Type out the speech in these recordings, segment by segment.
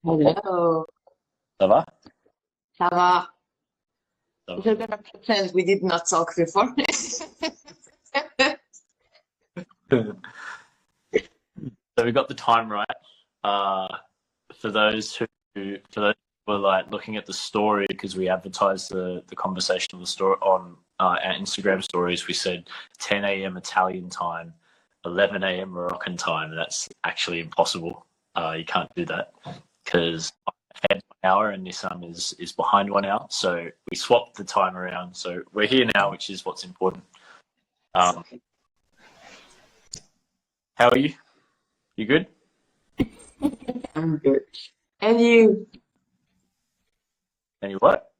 Hello. Ça va? Ça va? Ça We're gonna pretend we did not talk before. va. So we got the time right. Uh, for those who were like looking at the story because we advertised the conversation on the story on our Instagram stories, we said 10 a.m. Italian time, 11 a.m. Moroccan time. That's actually impossible. You can't do that because I'm ahead 1 hour and Nissam is behind 1 hour. So we swapped the time around. So we're here now, which is what's important. Um, how are you? You good? I'm good. And you? And you what?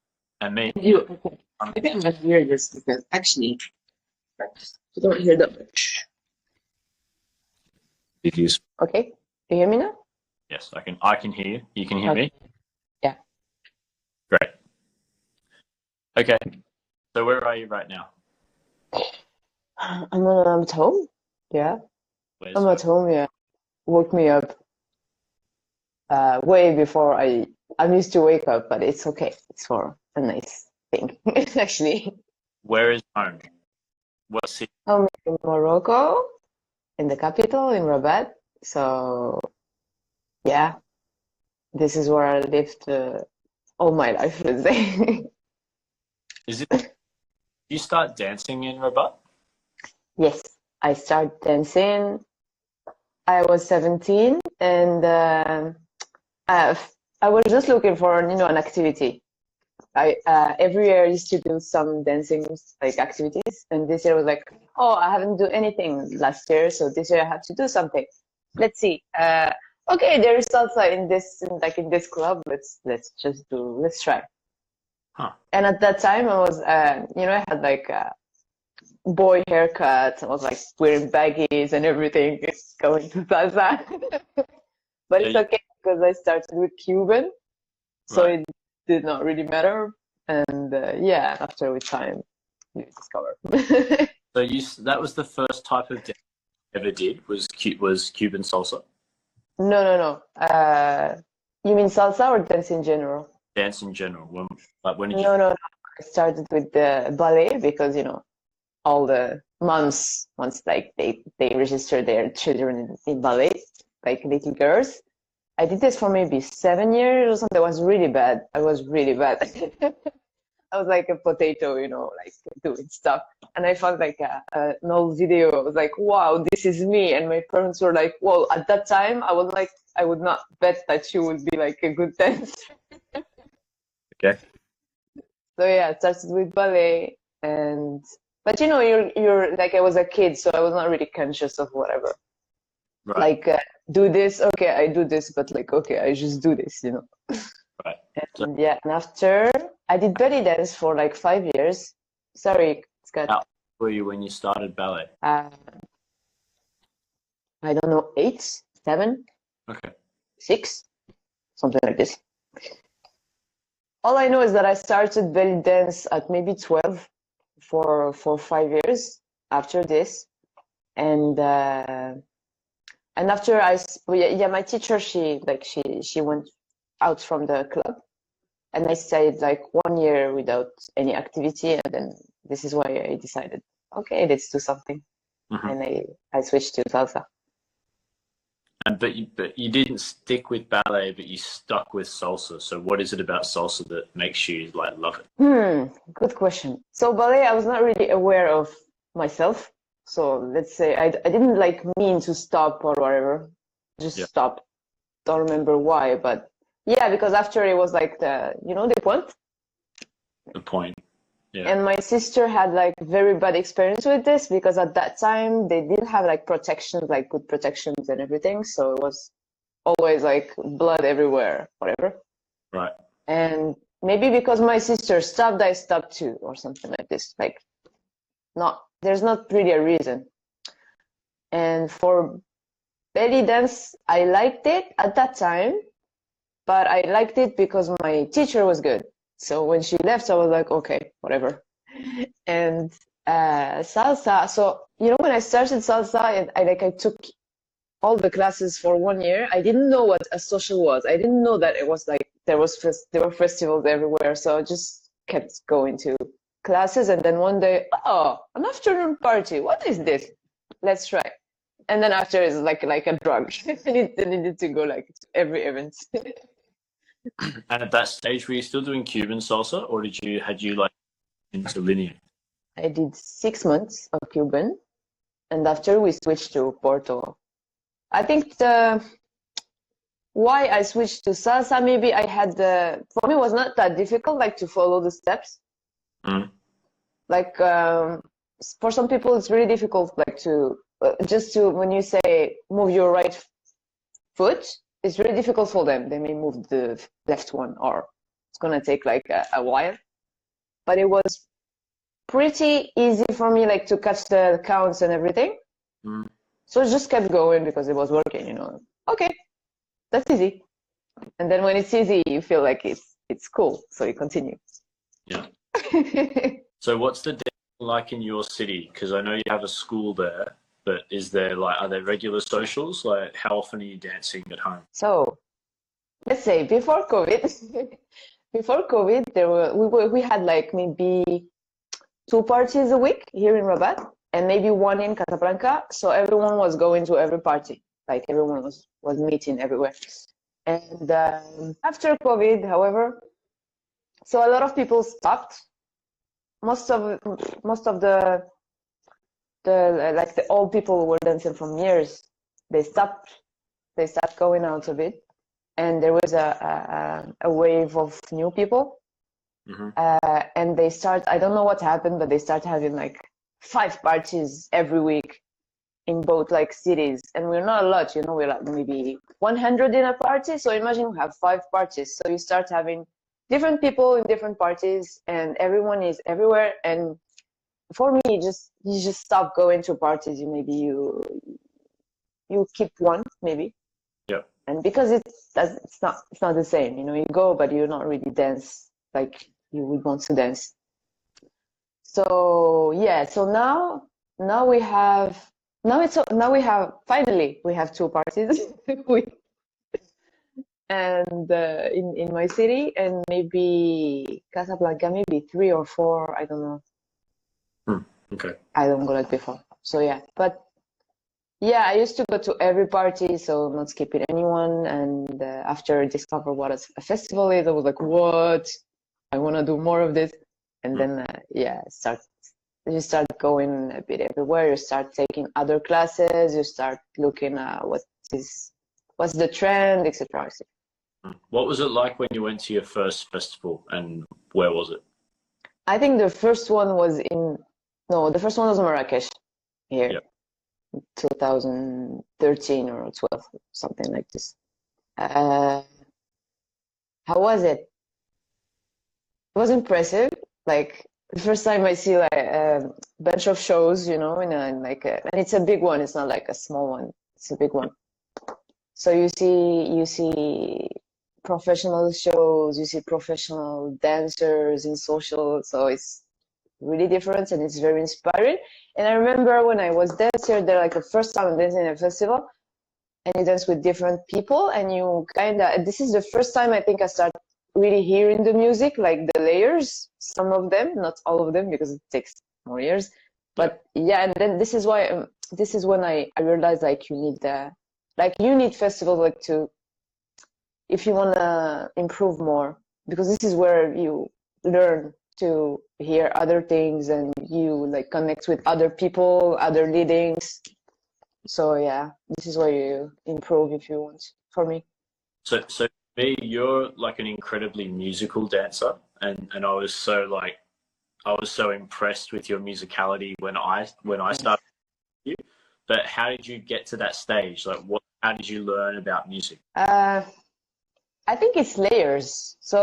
And me? And you? Okay. Um, Maybe I'm gonna hear this because actually, you don't hear that much. did you? Okay. Do you hear me now? Yes, I can. I can hear you. You can hear Okay. me. Yeah. Great. Okay. So where are you right now? I'm at home. Yeah. Where's I'm home? at home. Yeah. Woke me up way before I'm used to wake up, but it's okay. It's for a nice thing, actually. Where is home? What city? I'm in Morocco, in the capital, in Rabat. So yeah, this is where I lived all my life, let's say. Is it? You start dancing in Rabat? Yes, I started dancing. I was 17 and I, I was just looking for, an activity. I every year I used to do some dancing like activities, and this year I was like, oh, I haven't do anything last year, so this year I have to do something. Let's see. Okay, there is salsa in this club. Let's just do. Let's try. Huh. And at that time, I was, I had like a boy haircut. I was like wearing baggies and everything, going to salsa. But So it's okay because I started with Cuban, so right. it did not really matter. And yeah, after with time, you discover. That was the first type of dance you ever did was Cuban salsa No, no, no. You mean salsa or dance in general? dance in general. When did you? No, no, no. I started with the ballet because, all the moms once like they register their children in ballet, like little girls. I did this for maybe 7 years or something. I was really bad. I was really bad. I was like a potato, like doing stuff. And I found like an old video. I was like, wow, this is me. And my parents were like, well, at that time, I would not bet that you would be like a good dancer. Okay. So yeah, I started with ballet, but you're like I was a kid, so I was not really conscious of whatever. Right. Like do this, okay, I do this, but like okay, I just do this. Right. So And yeah, and after I did belly dance for like 5 years. Sorry, Scott. how old were you when you started ballet? Uh, I don't know, 8, 7, Okay. 6, something like this. All I know is that I started belly dance at maybe 12 for 5 years after this. And after well, yeah, my teacher, she went out from the club, and I stayed like 1 year without any activity, and then this is why I decided, okay, let's do something, Hmm. and I switched to salsa. And but you didn't stick with ballet, but you stuck with salsa. So what is it about salsa that makes you like love it? Good question. So ballet, I was not really aware of myself. So let's say I didn't like mean to stop or whatever, just Yeah. stop. Don't remember why, but yeah, because after it was like the point. The point. Yeah. And my sister had like very bad experience with this because at that time they didn't have like protections, like good protections and everything. So it was always like blood everywhere, whatever. Right. And maybe because my sister stopped, I stopped too, or something like this. Like there's not really a reason. And for belly dance, I liked it at that time, but I liked it because my teacher was good. So when she left, I was like, okay, whatever. And salsa. So when I started salsa, I took all the classes for 1 year. I didn't know what a social was. I didn't know that it was like there were festivals everywhere. So I just kept going to classes, and then one day, oh, an afternoon party. What is this? Let's try. And then after it's like a drug. I needed to go like to every event. And at that stage, were you still doing Cuban salsa, or had you like into linear? I did 6 months of Cuban, and after we switched to Porto. I think why I switched to salsa, maybe I had for me it was not that difficult like to follow the steps. Mm. Like for some people it's really difficult like to just to when you say move your right foot, it's really difficult for them. They may move the left one, or it's gonna take like a while. But it was pretty easy for me like to catch the counts and everything. Mm. So I just kept going because it was working, Okay, that's easy. And then when it's easy, you feel like it's cool, so you continue. Yeah. So what's the day like in your city? Because I know you have a school there, but are there regular socials? Like, how often are you dancing at home? So let's say before COVID, we had like maybe 2 parties a week here in Rabat, and maybe 1 in Casablanca. So everyone was going to every party. Like everyone was meeting everywhere. And after COVID, however, so a lot of people stopped. Most of the like the old people who were dancing from years, they stopped going out a bit, and there was a wave of new people. Mm-hmm. And they start, I don't know what happened, but they start having like 5 parties every week in both like cities. And we're not a lot, we're like maybe 100 in a party. So imagine we have 5 parties. So you start having different people in different parties, and everyone is everywhere. And for me, you just stop going to parties. You keep one maybe. Yeah. And because it's not the same, you go, but you're not really dance like you would want to dance. So yeah, so now we have finally we have 2 parties and in my city, and maybe Casablanca maybe 3 or 4, I don't know. Okay. I don't go like before. So yeah, but yeah, I used to go to every party, so not skipping anyone. And after I discovered what a festival is, I was like, what? I want to do more of this. And then, you start going a bit everywhere. You start taking other classes. You start looking at what's the trend, etc. What was it like when you went to your first festival, and where was it? I think the first one was Marrakesh here. Yep. 2013 or 12, something like this. How was it? It was impressive. Like the first time I see like a bunch of shows, and it's a big one. It's not like a small one. It's a big one. So you see professional shows. You see professional dancers in social. So it's really different, and it's very inspiring. And I remember when I was dancing there, like the first time dancing at a festival, and you dance with different people, and you this is the first time I think I start really hearing the music, like the layers, some of them, not all of them, because it takes more years. But yeah, and then this is when I realized like you need festivals like if you want to improve more, because this is where you learn to hear other things, and you like connect with other people, other leadings. So yeah, this is where you improve if you want, for me. So me, you're like an incredibly musical dancer, and I was so impressed with your musicality when I started with you. But how did you get to that stage? Like, how did you learn about music? I think it's layers. So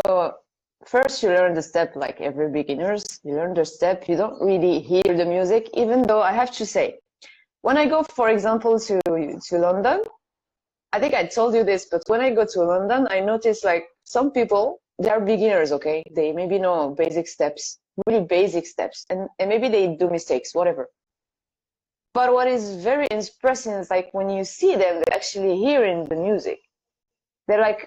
first you learn the step, like every beginners. You learn the step. You don't really hear the music, even though I have to say, when I go, for example, to London, I think I told you this, but when I go to London, I notice like some people, they are beginners, okay? They maybe know basic steps, really basic steps, and maybe they do mistakes, whatever. But what is very impressive is like when you see them, they're actually hearing the music. They're like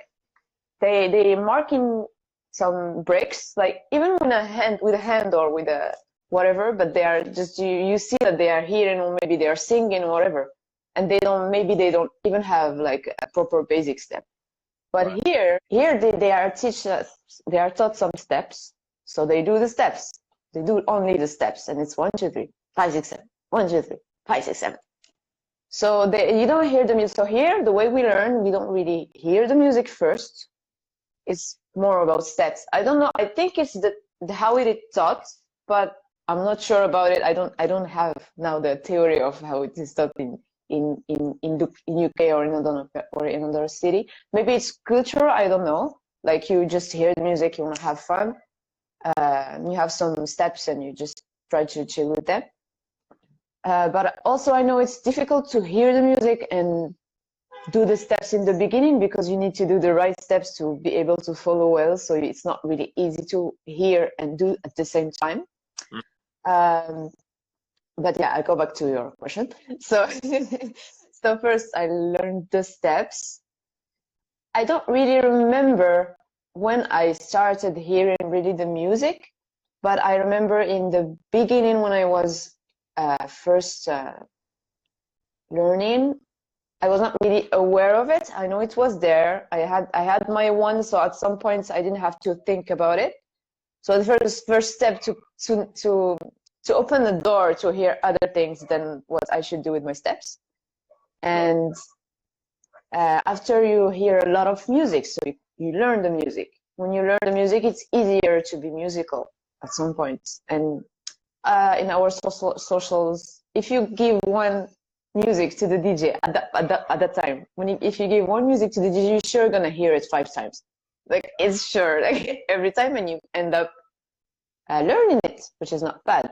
they marking some breaks, like even with a hand or with a whatever, but they are just you see that they are hearing, or maybe they are singing or whatever, and they don't even have like a proper basic step. But Right. here they are taught some steps, so they do the steps. They do only the steps, and it's 1, 2, 3, 5, 6, 7. 1, 2, 3, 5, 6, 7. So you don't hear the music. So here, the way we learn, we don't really hear the music first. It's more about steps. I don't know. I think it's how it is taught, but I'm not sure about it. I don't have now the theory of how it is taught in UK or in another city. Maybe it's cultural. I don't know. Like you just hear the music, you want to have fun. You have some steps, and you just try to chill with them. But also, I know it's difficult to hear the music and do the steps in the beginning, because you need to do the right steps to be able to follow well. So it's not really easy to hear and do at the same time. But yeah, I'll go back to your question. So, so first I learned the steps. I don't really remember when I started hearing really the music, but I remember in the beginning when I was first learning, I was not really aware of it. I know it was there. I had my one, so at some points I didn't have to think about it. So the first step to open the door to hear other things than what I should do with my steps. And after you hear a lot of music, so you learn the music. When you learn the music, it's easier to be musical at some point. And in our socials, if you give one music to the DJ at that time, if you give one music to the DJ, you're sure gonna hear it 5 times. Like it's sure, like every time, and you end up learning it, which is not bad.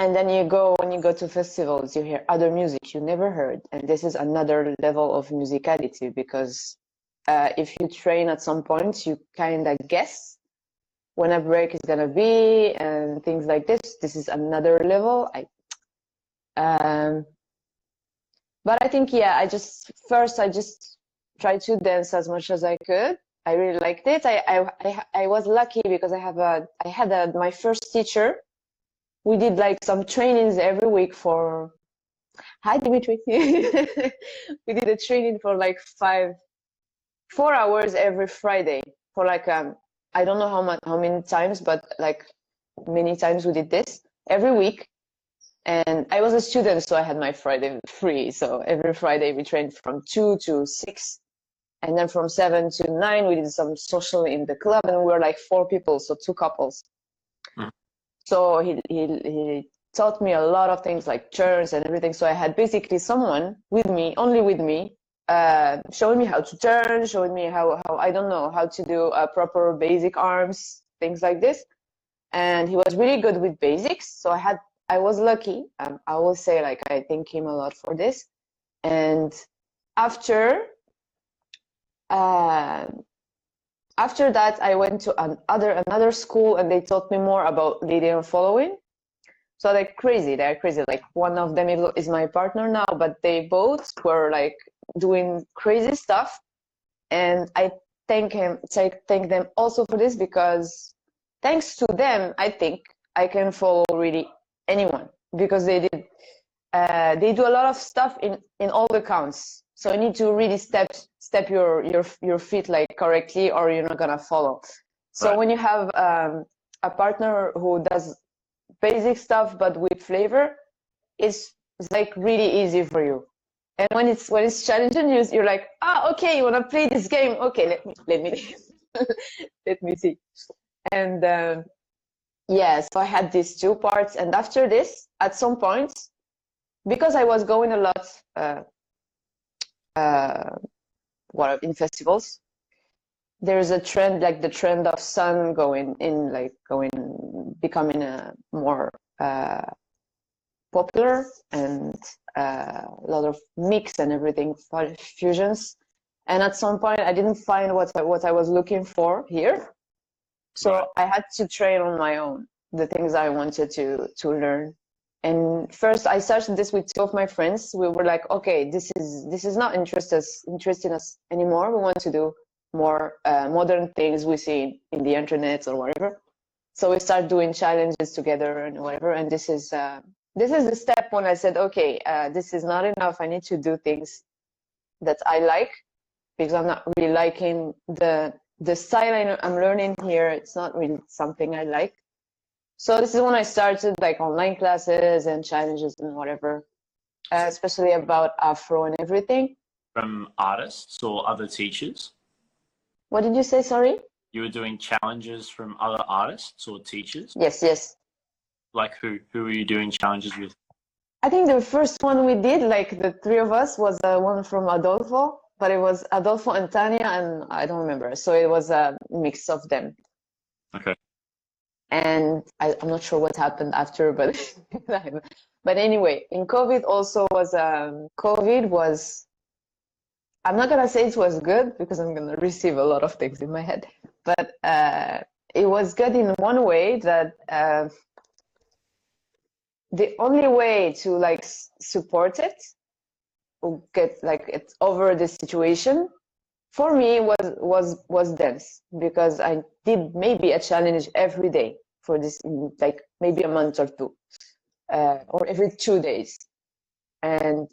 And then when you go to festivals, you hear other music you never heard, and this is another level of musicality, because if you train at some point, you kind of guess when a break is gonna be and things like this. This is another level. But I think, yeah, I just tried to dance as much as I could. I really liked it. I was lucky because I had my first teacher. We did like some trainings every week for. Hi, Dimitri. We did a training for like 4 hours every Friday for like I don't know how many times, but like many times we did this every week. And I was a student, so I had my Friday free. So every Friday we trained from 2 to 6. And then from 7 to 9, we did some social in the club, and we were like 4 people, so 2 couples. So he taught me a lot of things like turns and everything. So I had basically someone with me, only with me, showing me how to turn, showing me how I don't know, how to do proper basic arms, things like this. And he was really good with basics. So I was lucky. I will say, like, I thank him a lot for this. And after that, I went to another school, and they taught me more about leading and following. So they're crazy. Like one of them is my partner now, but they both were like doing crazy stuff. And I thank them also for this, because thanks to them, I think I can follow really anyone, because they do a lot of stuff in all the counts. So you need to really step your feet like correctly, or you're not gonna follow. So right. When you have a partner who does basic stuff but with flavor, it's like really easy for you. And when it's challenging, you're like, okay, you wanna play this game? Okay, let me let me see. And yeah, so I had these 2 parts, and after this, at some point, because I was going a lot in festivals, there's a trend, like the trend of sun becoming a more popular, and a lot of mix and everything, fusions. And at some point, I didn't find what I was looking for here. So right. I had to train on my own, the things I wanted to learn. And first, I started this with two of my friends. We were like, okay, this is not interesting us anymore. We want to do more modern things we see in the internet or whatever. So we start doing challenges together and whatever. And this is the step when I said, okay, this is not enough. I need to do things that I like, because I'm not really liking the style I'm learning here. It's not really something I like. So this is when I started like online classes and challenges and whatever, especially about Afro and everything. From artists or other teachers? What did you say? Sorry? You were doing challenges from other artists or teachers? Yes. Like who were you doing challenges with? I think the first one we did, like the three of us, was one from Adolfo, but it was Adolfo and Tanya, and I don't remember. So it was a mix of them. Okay. And I'm not sure what happened after, but but anyway, in COVID also was I'm not gonna say it was good, because I'm gonna receive a lot of things in my head, but it was good in one way, that the only way to like support it, or get like it over the situation, for me was dance, because I did maybe a challenge every day for this, like maybe a month or two, or every 2 days, and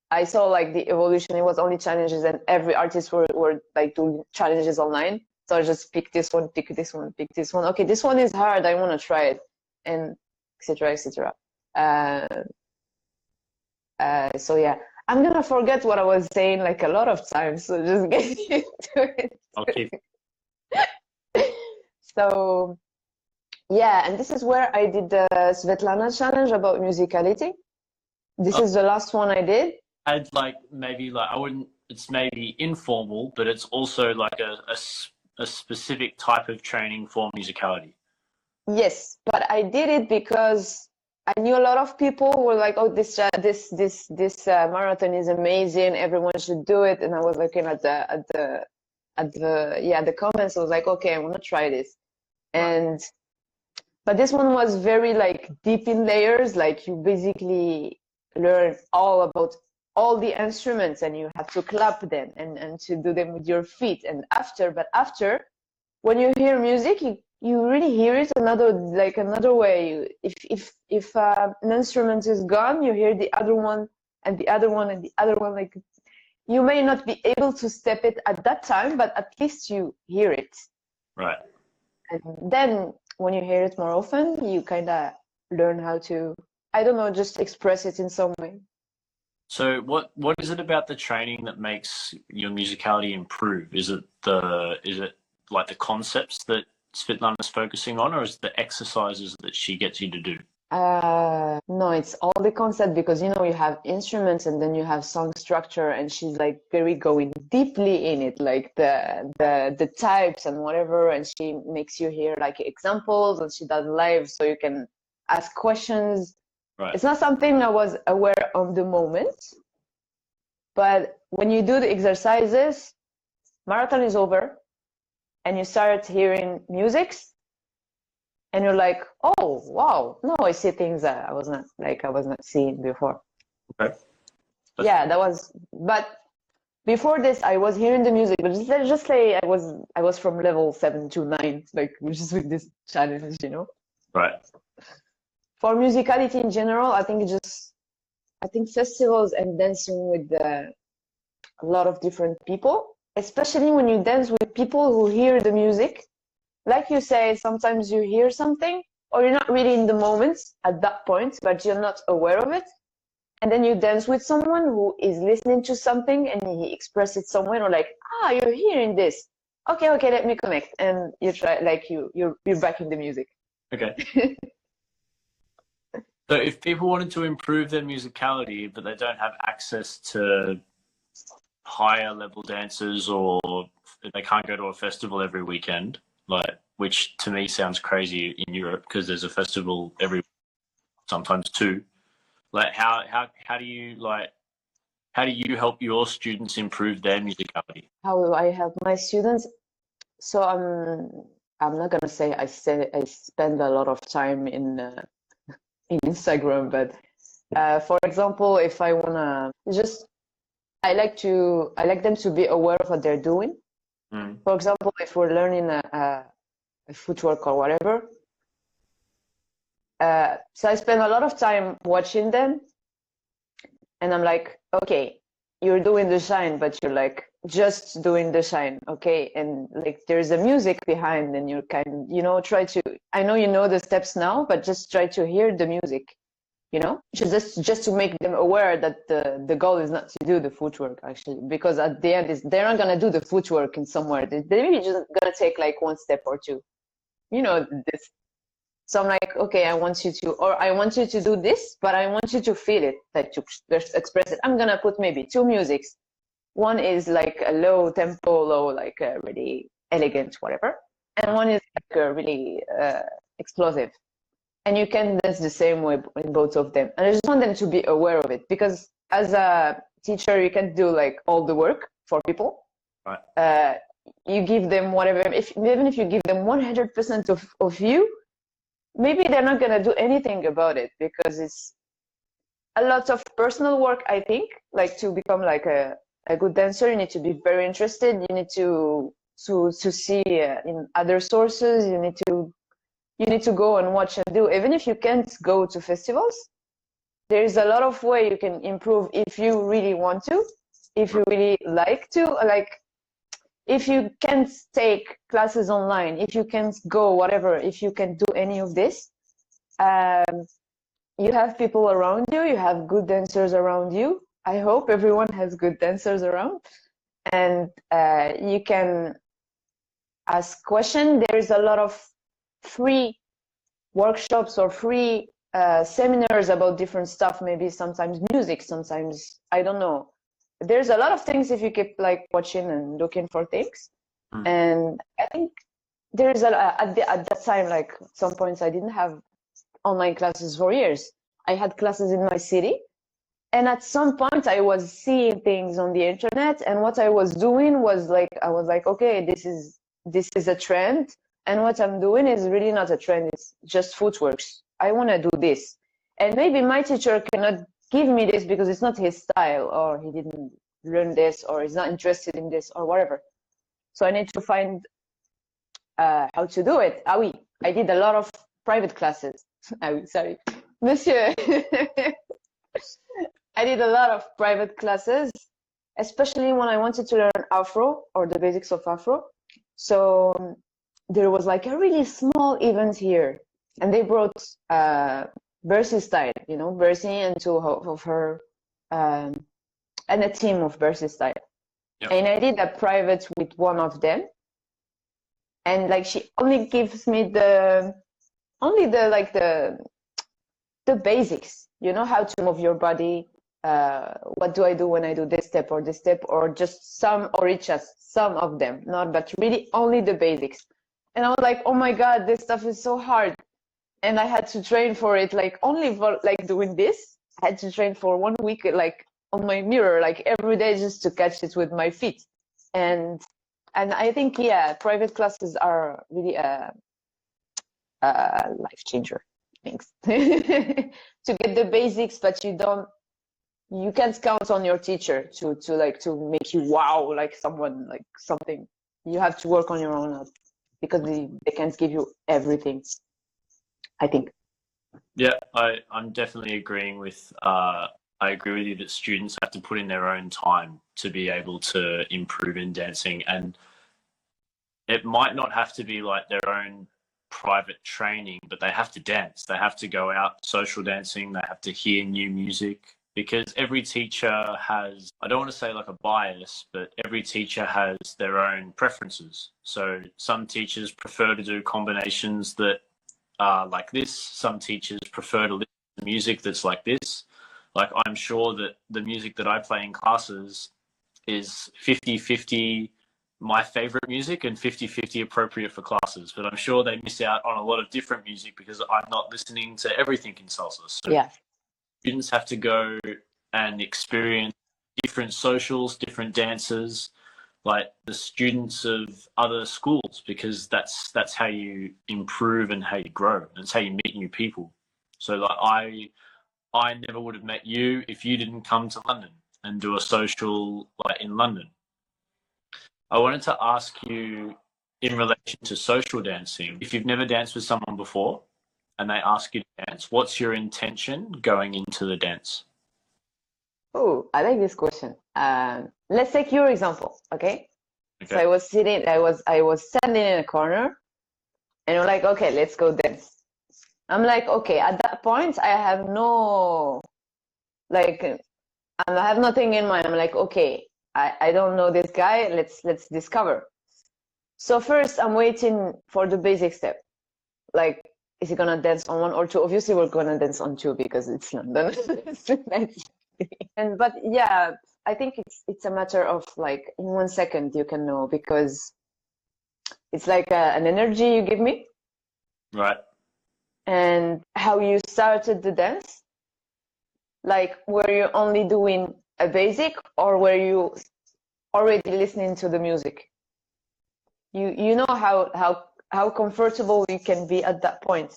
I saw like the evolution. It was only challenges, and every artist were like doing challenges online. So I just pick this one, pick this one, pick this one. Okay, this one is hard. I want to try it, and etc. etc. So yeah, I'm gonna forget what I was saying like a lot of times. So just get used to it. Okay. So yeah, and this is where I did the Svetlana challenge about musicality. This is the last one I did. I'd like maybe like I wouldn't. It's maybe informal, but it's also like a specific type of training for musicality. Yes, but I did it because I knew a lot of people were like, "Oh, this marathon is amazing. Everyone should do it." And I was looking at the comments. I was like, "Okay, I want to try this." And but this one was very like deep in layers. Like you basically learn all about all the instruments, and you have to clap them and to do them with your feet. And after, when you hear music, you really hear it another way. If an instrument is gone, you hear the other one and the other one and the other one. Like you may not be able to step it at that time, but at least you hear it. Right. And then when you hear it more often, you kind of learn how to, I don't know, just express it in some way. So what is it about the training that makes your musicality improve? Is it like the concepts that Svetlana is focusing on, or is it the exercises that she gets you to do? No, it's all the concept, because you have instruments and then you have song structure, and she's like very going deeply in it, like the types and whatever, and she makes you hear like examples, and she does live so you can ask questions. Right. It's not something I was aware of the moment, but when you do the exercises, marathon is over, and you start hearing musics, and you're like, oh wow, no, I see things that I was not seeing before. Okay. Yeah, that was. But before this, I was hearing the music, but let's just say I was from level 7 to 9, like which is with this challenge, Right. For musicality in general, I think festivals and dancing with a lot of different people, especially when you dance with people who hear the music. Like you say, sometimes you hear something, or you're not really in the moment at that point, but you're not aware of it. And then you dance with someone who is listening to something, and he expresses it somewhere, or like, you're hearing this. Okay, let me connect. And you try, like you're back in the music. Okay. So if people wanted to improve their musicality, but they don't have access to higher level dancers, or they can't go to a festival every weekend, like, which to me sounds crazy in Europe because there's a festival every, sometimes two. Like how do you help your students improve their musicality? How do I help my students? So I'm not gonna say I spend a lot of time in Instagram, but for example, if I wanna just, I like them to be aware of what they're doing. For example, if we're learning a footwork or whatever, so I spend a lot of time watching them, and I'm like, okay, you're doing the shine, but you're like just doing the shine, okay? And like there's a music behind, and you're try to. I know you know the steps now, but just try to hear the music, just to make them aware that the goal is not to do the footwork actually, because at the end they're not gonna do the footwork in somewhere. They maybe just gonna take like one step or two, this. So I'm like, okay, I want you to do this, but I want you to feel it, like to express it. I'm gonna put maybe two musics. One is like a low tempo, like a really elegant, whatever, and one is like a really explosive. And you can dance the same way in both of them. And I just want them to be aware of it, because as a teacher, you can't do like all the work for people. Right. You give them whatever, even if you give them 100% of you, maybe they're not going to do anything about it, because it's a lot of personal work, I think. Like to become like a good dancer, you need to be very interested. You need to see in other sources. You need to go and watch and do. Even if you can't go to festivals, there's a lot of way you can improve if you really want to, if you really like to. Like if you can't take classes online, if you can't go whatever, if you can do any of this, you have people around you, you have good dancers around you. I hope everyone has good dancers around, and you can ask questions. There's a lot of free workshops or free seminars about different stuff, maybe sometimes music, sometimes I don't know. There's a lot of things if you keep like watching and looking for things. And I think there's at that time, like some points I didn't have online classes for years. I had classes in my city, and at some point I was seeing things on the internet, and what I was doing was like, I was like, okay, this is a trend, and what I'm doing is really not a trend, it's just footworks. I want to do this, and maybe my teacher cannot give me this because it's not his style, or he didn't learn this, or he's not interested in this, or whatever. So I need to find how to do it. Ah oui, I did a lot of private classes. Ah oui, sorry, monsieur. I did a lot of private classes, especially when I wanted to learn Afro or the basics of Afro. So there was like a really small event here, and they brought Bercy's style, Bercy and two of her, and a team of Bercy style. Yep. And I did a private with one of them, and like she only gives me the basics, how to move your body. What do I do when I do this step, or just some, or it's just some of them, but really only the basics. And I was like, oh my God, this stuff is so hard. And I had to train for it, like only for like doing this. I had to train for 1 week, like on my mirror, like every day, just to catch it with my feet. And I think, yeah, private classes are really a life changer. Thanks. To get the basics, but you can't count on your teacher to make you wow, like someone, like something. You have to work on your own, because they can't give you everything, I think. Yeah, I'm definitely agreeing with. I agree with you that students have to put in their own time to be able to improve in dancing, and it might not have to be like their own private training, but they have to dance. They have to go out social dancing. They have to hear new music, because every teacher has, I don't want to say like a bias, but every teacher has their own preferences. So some teachers prefer to do combinations that are like this. Some teachers prefer to listen to music that's like this. Like I'm sure that the music that I play in classes is 50-50 my favorite music and 50-50 appropriate for classes, but I'm sure they miss out on a lot of different music because I'm not listening to everything in salsa. So yeah, students have to go and experience different socials, different dances, like the students of other schools, because that's how you improve and how you grow. That's how you meet new people. So like I never would have met you if you didn't come to London and do a social like in London. I wanted to ask you in relation to social dancing, if you've never danced with someone before and they ask you to dance, what's your intention going into the dance? Oh, I like this question. Let's take your example, okay? So Okay. I was standing in a corner, and you're like, okay, let's go dance. I'm like, okay, at that point, I have no, like, I have nothing in mind. I'm like, okay, I don't know this guy. Let's discover. So first, I'm waiting for the basic step. Like, is he gonna dance on one or two? Obviously, we're gonna dance on two because it's London. But yeah, I think it's a matter of like in 1 second you can know, because it's like an energy you give me Right. and how you started the dance. Like, were you only doing a basic, or were you already listening to the music? You know how comfortable you can be at that point,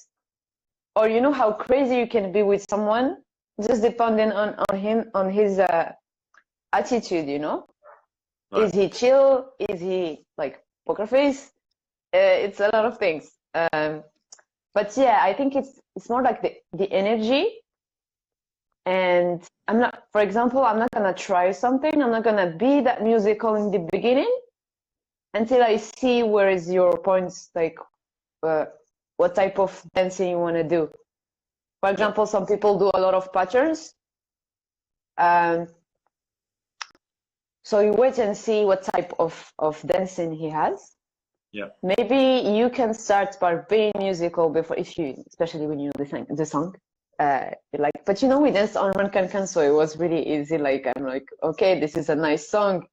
or you know how crazy you can be with someone, just depending on his attitude. Right. Is he chill? Is he like poker face? It's a lot of things. But yeah, I think it's more like the energy. And for example, I'm not gonna try something. I'm not gonna be that musical in the beginning until I see where is your points, like what type of dancing you want to do. For example, some people do a lot of patterns. So you wait and see what type of dancing he has. Yeah. Maybe you can start by being musical before, especially when you know the song. But we danced on Ran Can Can, so it was really easy. Like, I'm like, okay, this is a nice song.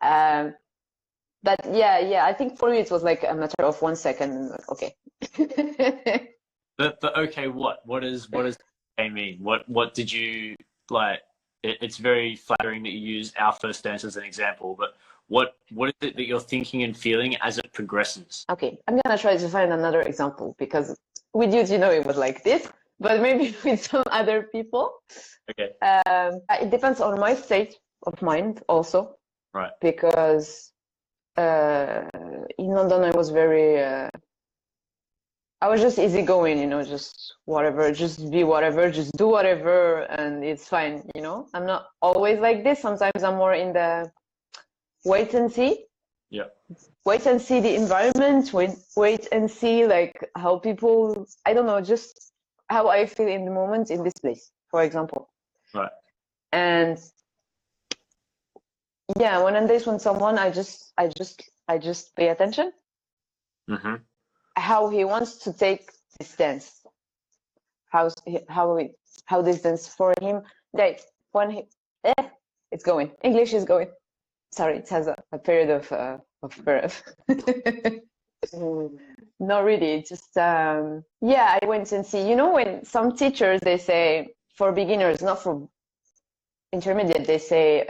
But yeah, I think for me it was like a matter of 1 second. Like, okay. The okay, what does okay mean? What did you like? It's very flattering that you use our first dance as an example, but what is it that you're thinking and feeling as it progresses? Okay, I'm gonna try to find another example, because with you, it was like this, but maybe with some other people. Okay. It depends on my state of mind also. Right. Because in London I was I was just easygoing, just whatever, just be whatever, just do whatever, and it's fine, I'm not always like this. Sometimes I'm more in the wait and see. Yeah. Wait and see the environment, wait and see like how people, I don't know, just how I feel in the moment in this place, for example. Right. And yeah, when I'm dancing with someone, I just pay attention. Mm-hmm. How he wants to take this dance, how this dance for him, like when it's going, English is going. Sorry, it has a period of birth. Not really, just yeah, I went and see, when some teachers, they say for beginners, not for intermediate, they say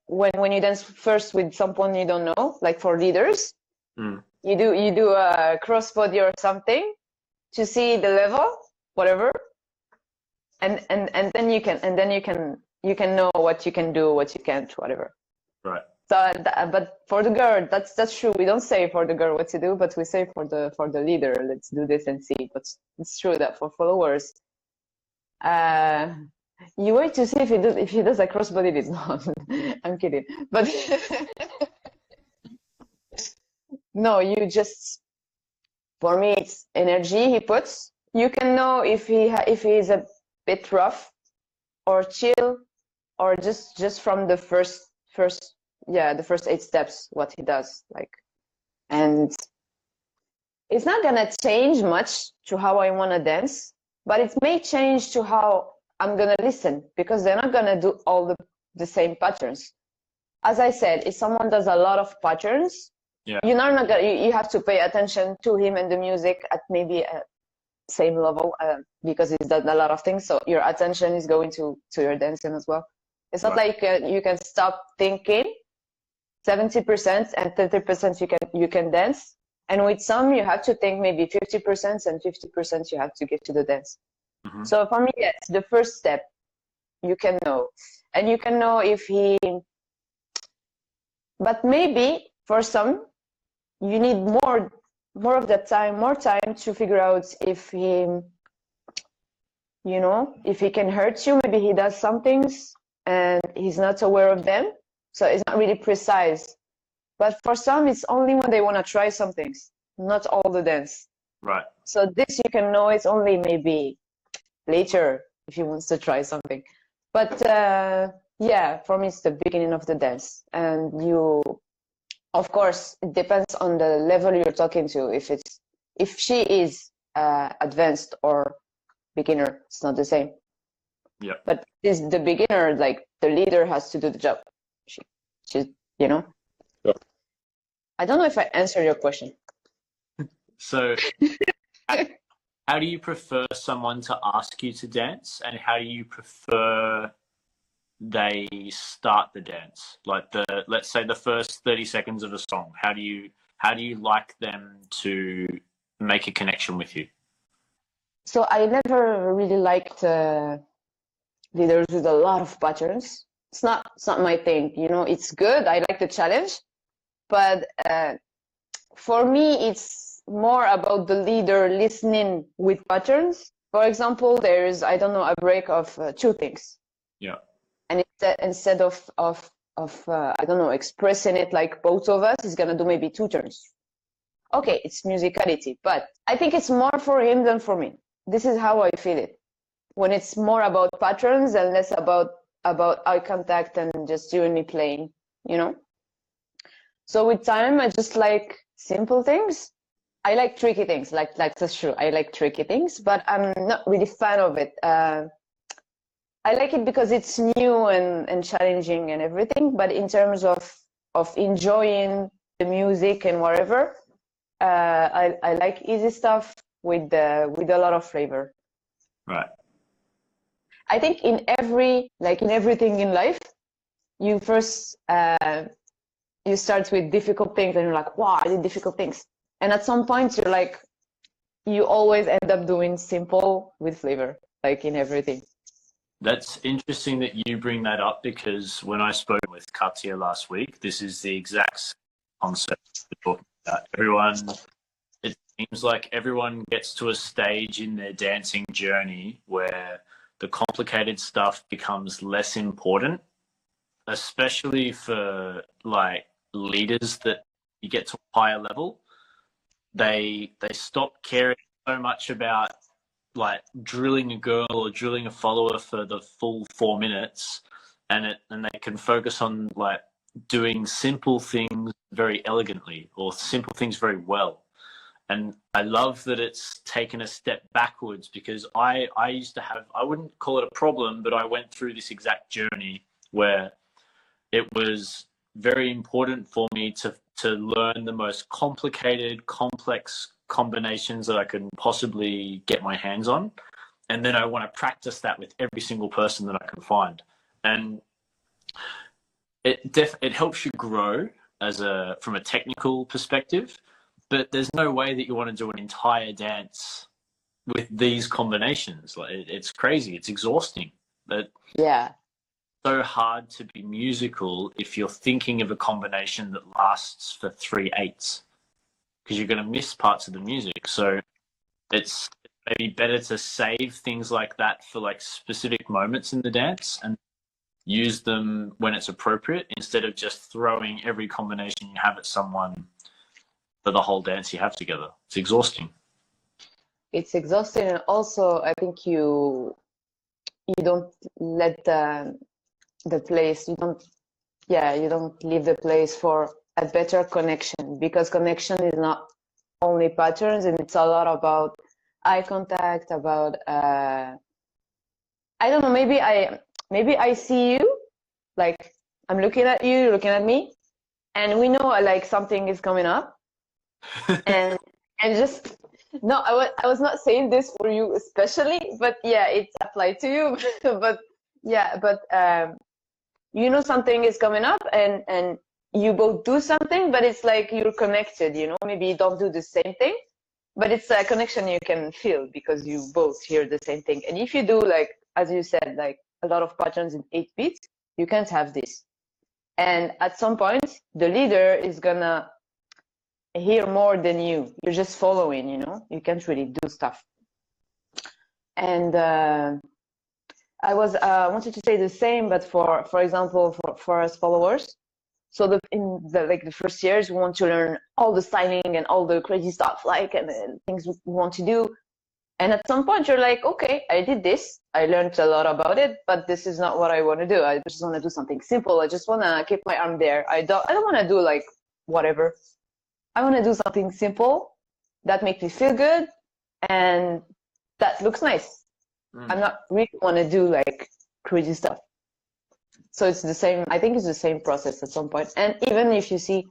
when you dance first with someone you don't know, like for leaders, you do a crossbody or something to see the level, whatever, and then you can know what you can do, what you can't, whatever. Right. So, but for the girl, that's true. We don't say for the girl what to do, but we say for the leader, let's do this and see. But it's true that for followers, you wait to see if he does a crossbody. It's not. I'm kidding, but no, you just. For me, it's energy he puts. You can know if he is a bit rough, or chill, or just from the first the first 8 steps what he does, like. And it's not gonna change much to how I want to dance, but it may change to how I'm gonna listen, because they're not gonna do all the same patterns. As I said, if someone does a lot of patterns, you're not gonna, you have to pay attention to him and the music at maybe a same level, because he's done a lot of things, so your attention is going to your dancing as well. It's not like you can stop thinking. 70% and 30% you can dance. And with some, you have to think maybe 50% and 50% you have to give to the dance. Mm-hmm. So for me, yes, the first step, you can know. And you can know if he, but maybe for some, you need more of that time, more time to figure out if he, you know, if he can hurt you. Maybe he does some things and he's not aware of them. So it's not really precise. But for some, it's only when they want to try some things, not all the dance. Right. So this you can know it's only maybe later if he wants to try something. But yeah, for me, it's the beginning of the dance. And you, of course, it depends on the level you're talking to. If she is advanced or beginner, it's not the same. Yeah. But this the beginner, like the leader has to do the job. She's, you know. Yeah. I don't know if I answered your question. So, how do you prefer someone to ask you to dance, and how do you prefer they start the dance? Like let's say the first 30 seconds of a song. How do you like them to make a connection with you? So I never really liked leaders with a lot of patterns. It's not my thing. You know, it's good. I like the challenge, but for me, it's more about the leader listening with patterns. For example, there's, I don't know, a break of 2 things. Yeah. And instead of I don't know, expressing it like both of us, he's gonna do maybe 2 turns. Okay, it's musicality, but I think it's more for him than for me. This is how I feel it. When it's more about patterns and less about eye contact and just you and me playing, you know? So with time, I just like simple things. I like tricky things, like that's true. I like tricky things, but I'm not really fan of it. I like it because it's new and challenging and everything, but in terms of enjoying the music and whatever, I like easy stuff with a lot of flavor. Right. I think in everything in life, you first you start with difficult things and you're like, wow, I did difficult things. And at some point you're like, you always end up doing simple with flavor, like in everything. That's interesting that you bring that up, because when I spoke with Katya last week, this is the exact concept we're talking about. It seems like everyone gets to a stage in their dancing journey where the complicated stuff becomes less important, especially for like leaders that you get to a higher level. They stop caring so much about like drilling a girl or drilling a follower for the full 4 minutes, and they can focus on like doing simple things very elegantly or simple things very well. And I love that it's taken a step backwards, because I used to have, I wouldn't call it a problem, but I went through this exact journey where it was very important for me to learn the most complicated, complex combinations that I could possibly get my hands on. And then I want to practice that with every single person that I can find. And it helps you grow from a technical perspective, but there's no way that you want to do an entire dance with these combinations. Like it's crazy. It's exhausting. But yeah, so hard to be musical if you're thinking of a combination that lasts for 3/8, because you're going to miss parts of the music. So it's maybe better to save things like that for like specific moments in the dance and use them when it's appropriate, instead of just throwing every combination you have at someone for the whole dance you have together. It's exhausting. It's exhausting, and also I think you don't let the place, you don't leave the place for a better connection, because connection is not only patterns, and it's a lot about eye contact, about I don't know, maybe I see you, like I'm looking at you, you're looking at me, and we know like something is coming up. and just no, I was not saying this for you especially, but yeah, it's applied to you. But yeah, but you know something is coming up, and you both do something, but it's like you're connected, you know, maybe you don't do the same thing, but it's a connection you can feel because you both hear the same thing. And if you do, like, as you said, like a lot of patterns in 8 beats, you can't have this. And at some point, the leader is gonna hear more than you. You're just following, you know, you can't really do stuff. And I wanted to say the same, but for example, for us followers. So in the first years, we want to learn all the styling and all the crazy stuff, like, and things we want to do. And at some point, you're like, okay, I did this. I learned a lot about it, but this is not what I want to do. I just want to do something simple. I just want to keep my arm there. I don't want to do like whatever. I want to do something simple that makes me feel good and that looks nice. I'm not really want to do like crazy stuff. So it's the same. I think it's the same process at some point. And even if you see,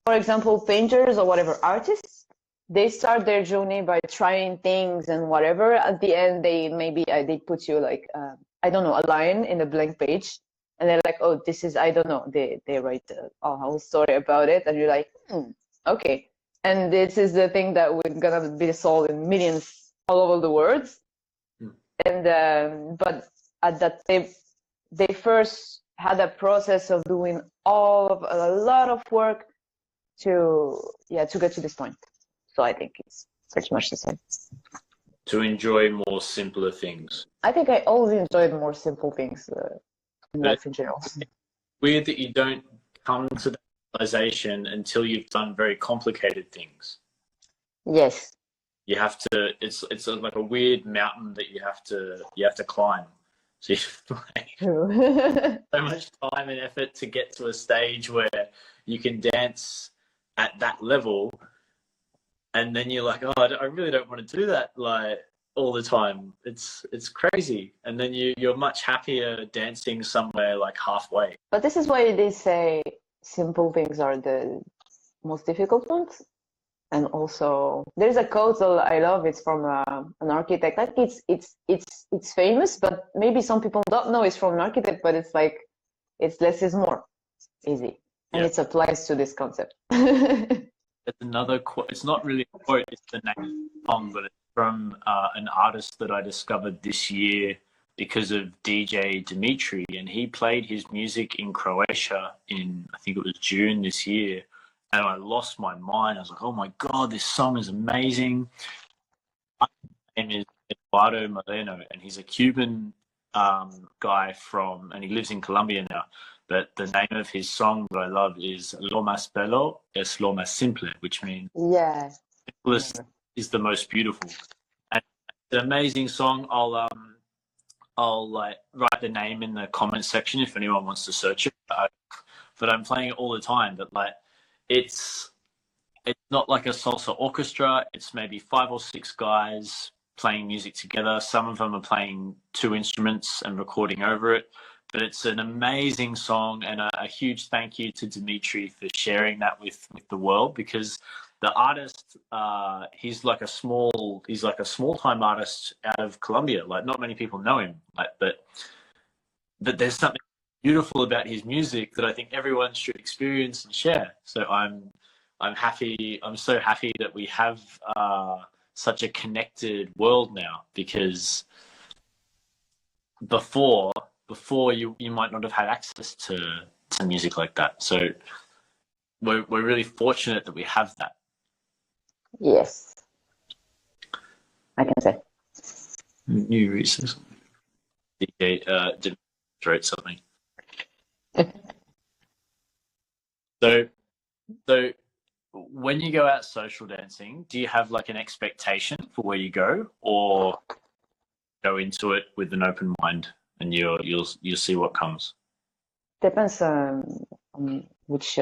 for example, painters or whatever artists, they start their journey by trying things and whatever. At the end, they put you like I don't know, a line in a blank page, and they're like, oh, this is, I don't know. They write a whole story about it, and you're like, okay. And this is the thing that we're gonna be sold in millions all over the world. And but at that they first had a process of doing a lot of work to get to this point. So I think it's pretty much the same. To enjoy more simpler things. I think I always enjoyed more simple things in life in general. Weird that you don't come to that realization until you've done very complicated things. Yes. You have to. It's like a weird mountain that you have to climb. So so much time and effort to get to a stage where you can dance at that level, and then you're like, oh, I really don't want to do that like all the time. It's crazy, and then you're much happier dancing somewhere like halfway. But this is why they say simple things are the most difficult ones. And also, there's a quote that I love. It's from an architect. I think it's famous, but maybe some people don't know it's from an architect. But it's like, it's less is more, easy, and it applies to this concept. It's another quote. It's not really a quote. It's the name of the song, but it's from an artist that I discovered this year because of DJ Dimitri, and he played his music in Croatia in, I think it was June this year. And I lost my mind. I was like, oh my God, this song is amazing. His name is Eduardo Moreno, and he's a Cuban guy and he lives in Colombia now. But the name of his song that I love is Lo más bello es lo más simple, which means simplest is the most beautiful. And it's an amazing song. I'll like write the name in the comment section if anyone wants to search it. But I'm playing it all the time. But like, it's not like a salsa orchestra. It's maybe 5 or 6 guys playing music together. Some of them are playing 2 instruments and recording over it. But it's an amazing song, and a huge thank you to Dimitri for sharing that with the world, because the artist, he's like a small time artist out of Colombia. Like, not many people know him, but there's something beautiful about his music that I think everyone should experience and share. So I'm happy. I'm so happy that we have such a connected world now, because before you might not have had access to music like that. So we're really fortunate that we have that. Yes, I can say. New research. DJ did wrote something. So when you go out social dancing, do you have like an expectation for where you go, or go into it with an open mind and you'll see what comes? Depends on which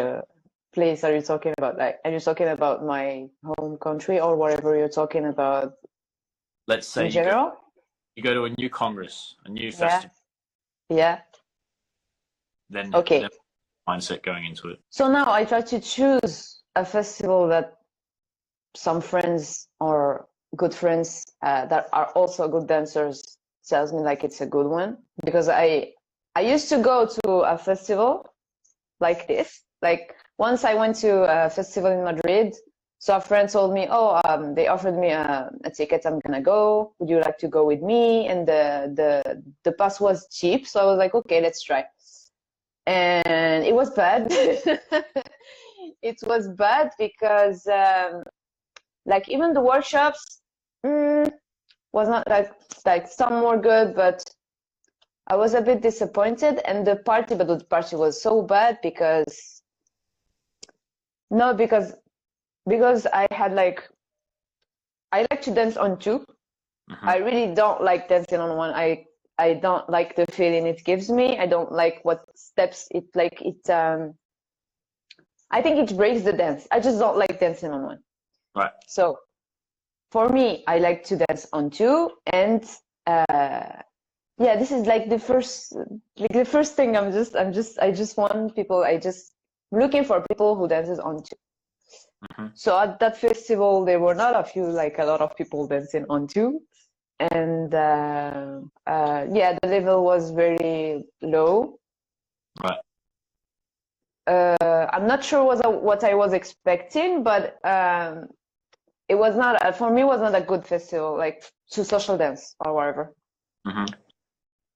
place are you talking about. Like, are you talking about my home country or whatever you're talking about? Let's say in general, you go to a new congress, a new festival. Yeah. Then okay. Mindset going into it. So now I try to choose a festival that some friends or good friends that are also good dancers tells me like it's a good one, because I used to go to a festival like this. Like once I went to a festival in Madrid, so a friend told me, oh, they offered me a ticket. I'm gonna go. Would you like to go with me? And the pass was cheap, so I was like, okay, let's try. And it was bad. It was bad because like even the workshops was not like some were good, but I was a bit disappointed. And the party was so bad because I had like I like to dance on two. I really don't like dancing on one. I don't like the feeling it gives me. I don't like what steps it like it I think it breaks the dance. I just don't like dancing on one. Right. So for me, I like to dance on two, and yeah, this is like the first thing. I just want people. Looking for people who dances on two. So at that festival, there were not a lot of people dancing on two, and yeah, the level was very low. Right. I'm not sure what I was expecting, but it was not for me. It was not a good festival, like to social dance or whatever.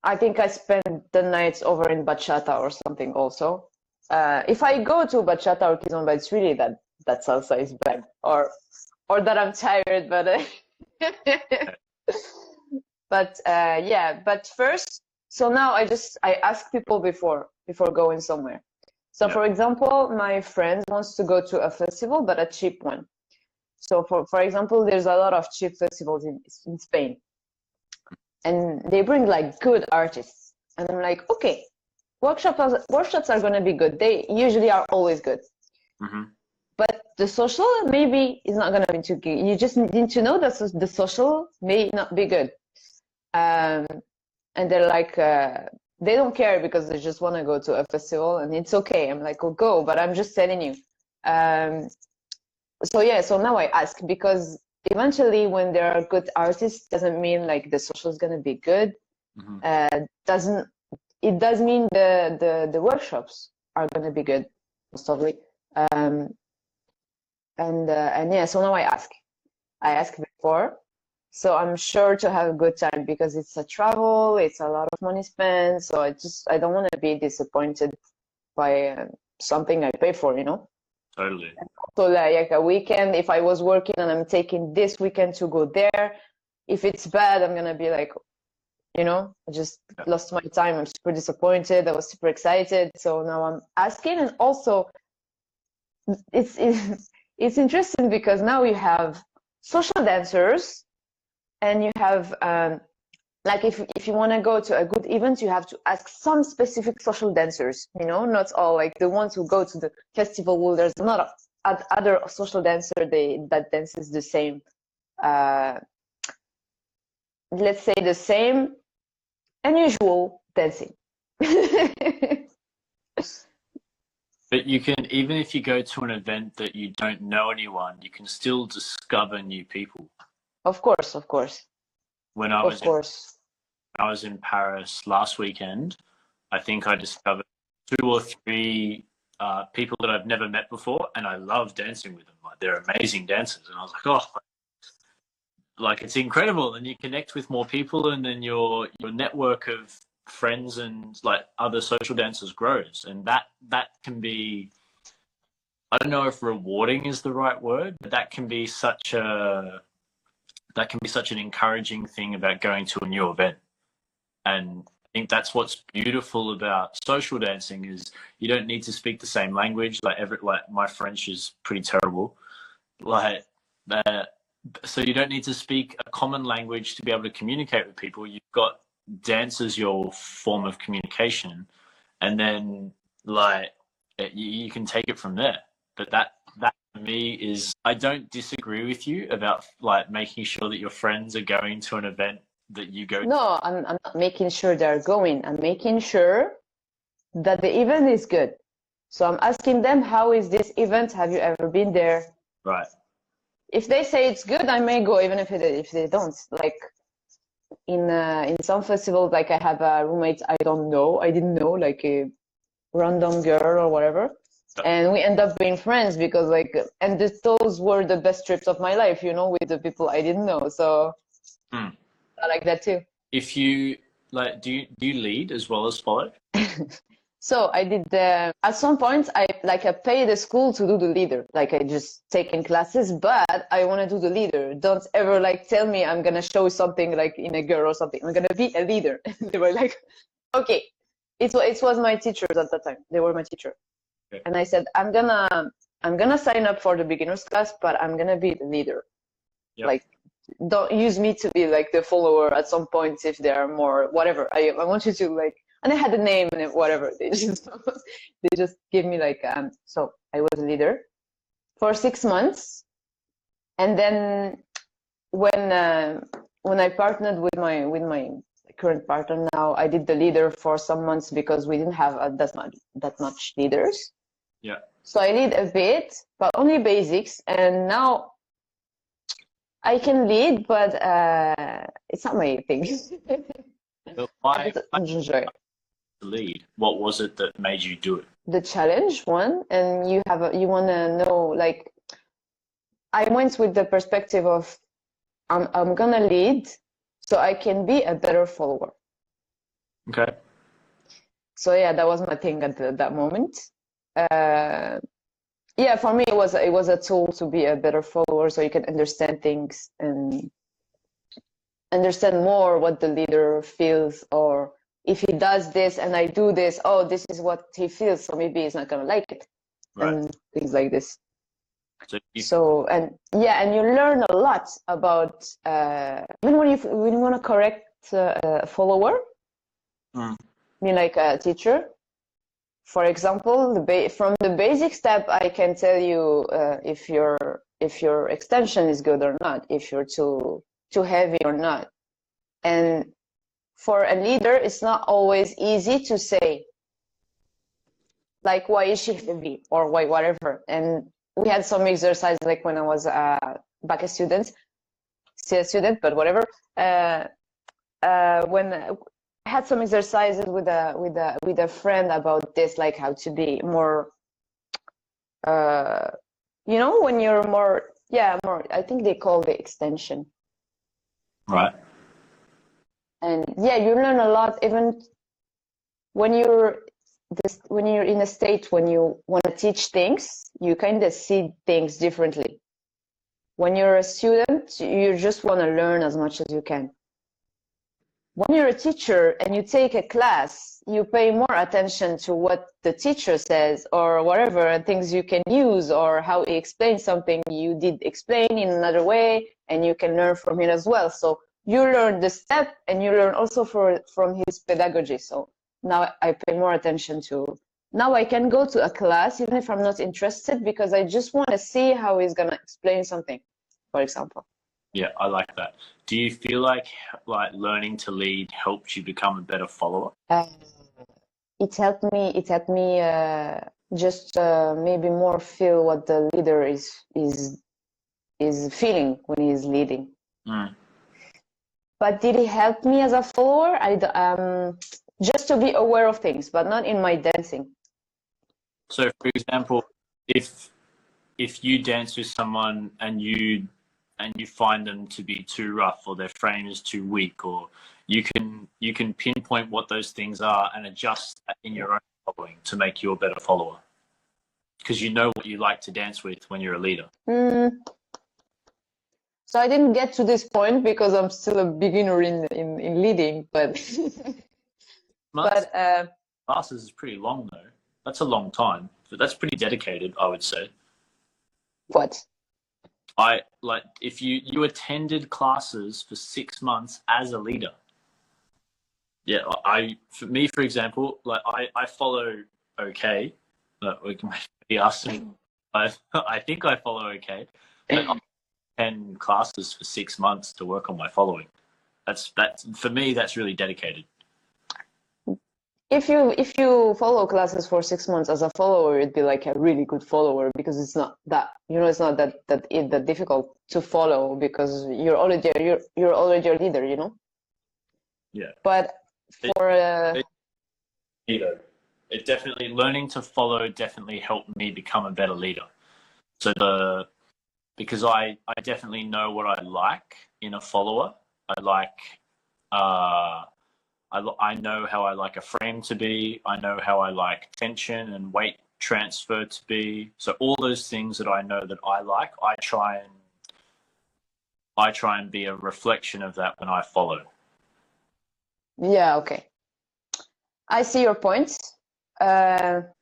I think I spent the nights over in bachata or something. Also, if I go to bachata or kizomba, it's really that salsa is bad, or that I'm tired. But yeah. But first, so now I ask people before going somewhere. So for example, my friend wants to go to a festival, but a cheap one. So for example, there's a lot of cheap festivals in Spain, and they bring like good artists, and I'm like, okay, workshops are gonna be good. They usually are always good. But the social maybe is not gonna be too good. You just need to know that the social may not be good. And they're like, they don't care because they just want to go to a festival, and it's okay. I'm like, oh, go, but I'm just telling you. So yeah, so now I ask, because eventually when there are good artists, doesn't mean like the social is gonna be good. It does mean the workshops are gonna be good, most probably. And yeah, so now I ask before, so I'm sure to have a good time, because it's a travel, it's a lot of money spent, so I don't want to be disappointed by something I pay for, you know. Totally. So like a weekend, if I was working and I'm taking this weekend to go there, if it's bad, I'm gonna be like, you know, I just lost my time. I'm super disappointed. I was super excited, so now I'm asking. And also, it's interesting because now you have social dancers, and you have like if you want to go to a good event, you have to ask some specific social dancers, you know, not all like the ones who go to the festival. Well, there's not other social dancer that dances the same, let's say the same unusual dancing. But you can, even if you go to an event that you don't know anyone, you can still discover new people. Of course. When I was in Paris last weekend, I think I discovered 2 or 3 people that I've never met before, and I love dancing with them. Like, they're amazing dancers, and I was like, oh, like it's incredible. And you connect with more people, and then your network of friends and like other social dancers grows, and that can be, I don't know if rewarding is the right word, but that can be such an encouraging thing about going to a new event. And I think that's what's beautiful about social dancing, is you don't need to speak the same language. Like my French is pretty terrible. So you don't need to speak a common language to be able to communicate with people. You've got dance as your form of communication, and then like you can take it from there. But that for me is, I don't disagree with you about like making sure that your friends are going to an event that you go to. No, I'm not making sure they're going. I'm making sure that the event is good. So I'm asking them, how is this event? Have you ever been there? Right. If they say it's good, I may go, even if they don't. Like in some festivals, like I have a roommate I didn't know, like random girl or whatever. And we end up being friends because those were the best trips of my life, with the people I didn't know. So I like that too. If you do you lead as well as follow? So I did at some point I pay the school to do the leader. I just taking classes, but I want to do the leader. Don't ever tell me I'm gonna show something in a girl or something. I'm gonna be a leader. They were like, okay. It was my teachers at that time. They were my teacher. Okay. And I said, I'm gonna sign up for the beginners class, but I'm gonna be the leader. Yep. Don't use me to be the follower at some point if there are more whatever. I want you to and I had a name and whatever. They just gave me so I was a leader for 6 months, and then when I partnered with my current partner now, I did the leader for some months because we didn't have that much leaders. Yeah. So I lead a bit, but only basics, and now I can lead, but it's not my thing. But why I enjoy it. Lead? What was it that made you do it? The challenge one, and you want to know I went with the perspective of I'm gonna lead so I can be a better follower. Okay. So yeah, that was my thing at that moment. Yeah, for me it was a tool to be a better follower, so you can understand things and understand more what the leader feels, or if he does this and I do this, oh, this is what he feels, so maybe he's not gonna like it, right. And things like this. And you learn a lot about when you want to correct a follower. I mean, a teacher. For example, from the basic step, I can tell you if your extension is good or not, if you're too heavy or not. And for a leader, it's not always easy to say, why is she heavy or why whatever. And we had some exercise when I was back a student, still a student, but whatever. When I had some exercises with a friend about this, how to be more, when you're more, I think they call the extension. Right. And you learn a lot, even when you're in a state when you want to teach things, you kind of see things differently. When you're a student, you just want to learn as much as you can. When you're a teacher and you take a class, you pay more attention to what the teacher says or whatever, and things you can use, or how he explains something you did explain in another way, and you can learn from it as well. So you learn the step, and you learn also from his pedagogy. So now I pay more attention to. Now I can go to a class even if I'm not interested, because I just want to see how he's gonna explain something, for example. Yeah, I like that. Do you feel like learning to lead helped you become a better follower? It helped me. Just maybe more feel what the leader is feeling when he's leading. But did it help me as a follower? Just to be aware of things, but not in my dancing. So, for example, if you dance with someone and you find them to be too rough, or their frame is too weak, or you can pinpoint what those things are and adjust that in your own following to make you a better follower, because you know what you like to dance with when you're a leader. So I didn't get to this point because I'm still a beginner in leading, but classes is pretty long though. That's a long time. But that's pretty dedicated, I would say. What? If you attended classes for 6 months as a leader. Yeah, for example, I follow okay. We can maybe ask me. I think I follow okay. But I attend classes for 6 months to work on my following. That's for me. That's really dedicated. If you follow classes for 6 months as a follower, it'd be a really good follower, because it's not that it's not that difficult to follow, because you're already a leader, Yeah. But for leader, it definitely, learning to follow definitely helped me become a better leader. Because I definitely know what I like in a follower. I like, I know how I like a frame to be. I know how I like tension and weight transfer to be. So all those things that I know that I like, I try and be a reflection of that when I follow. Yeah, okay. I see your point.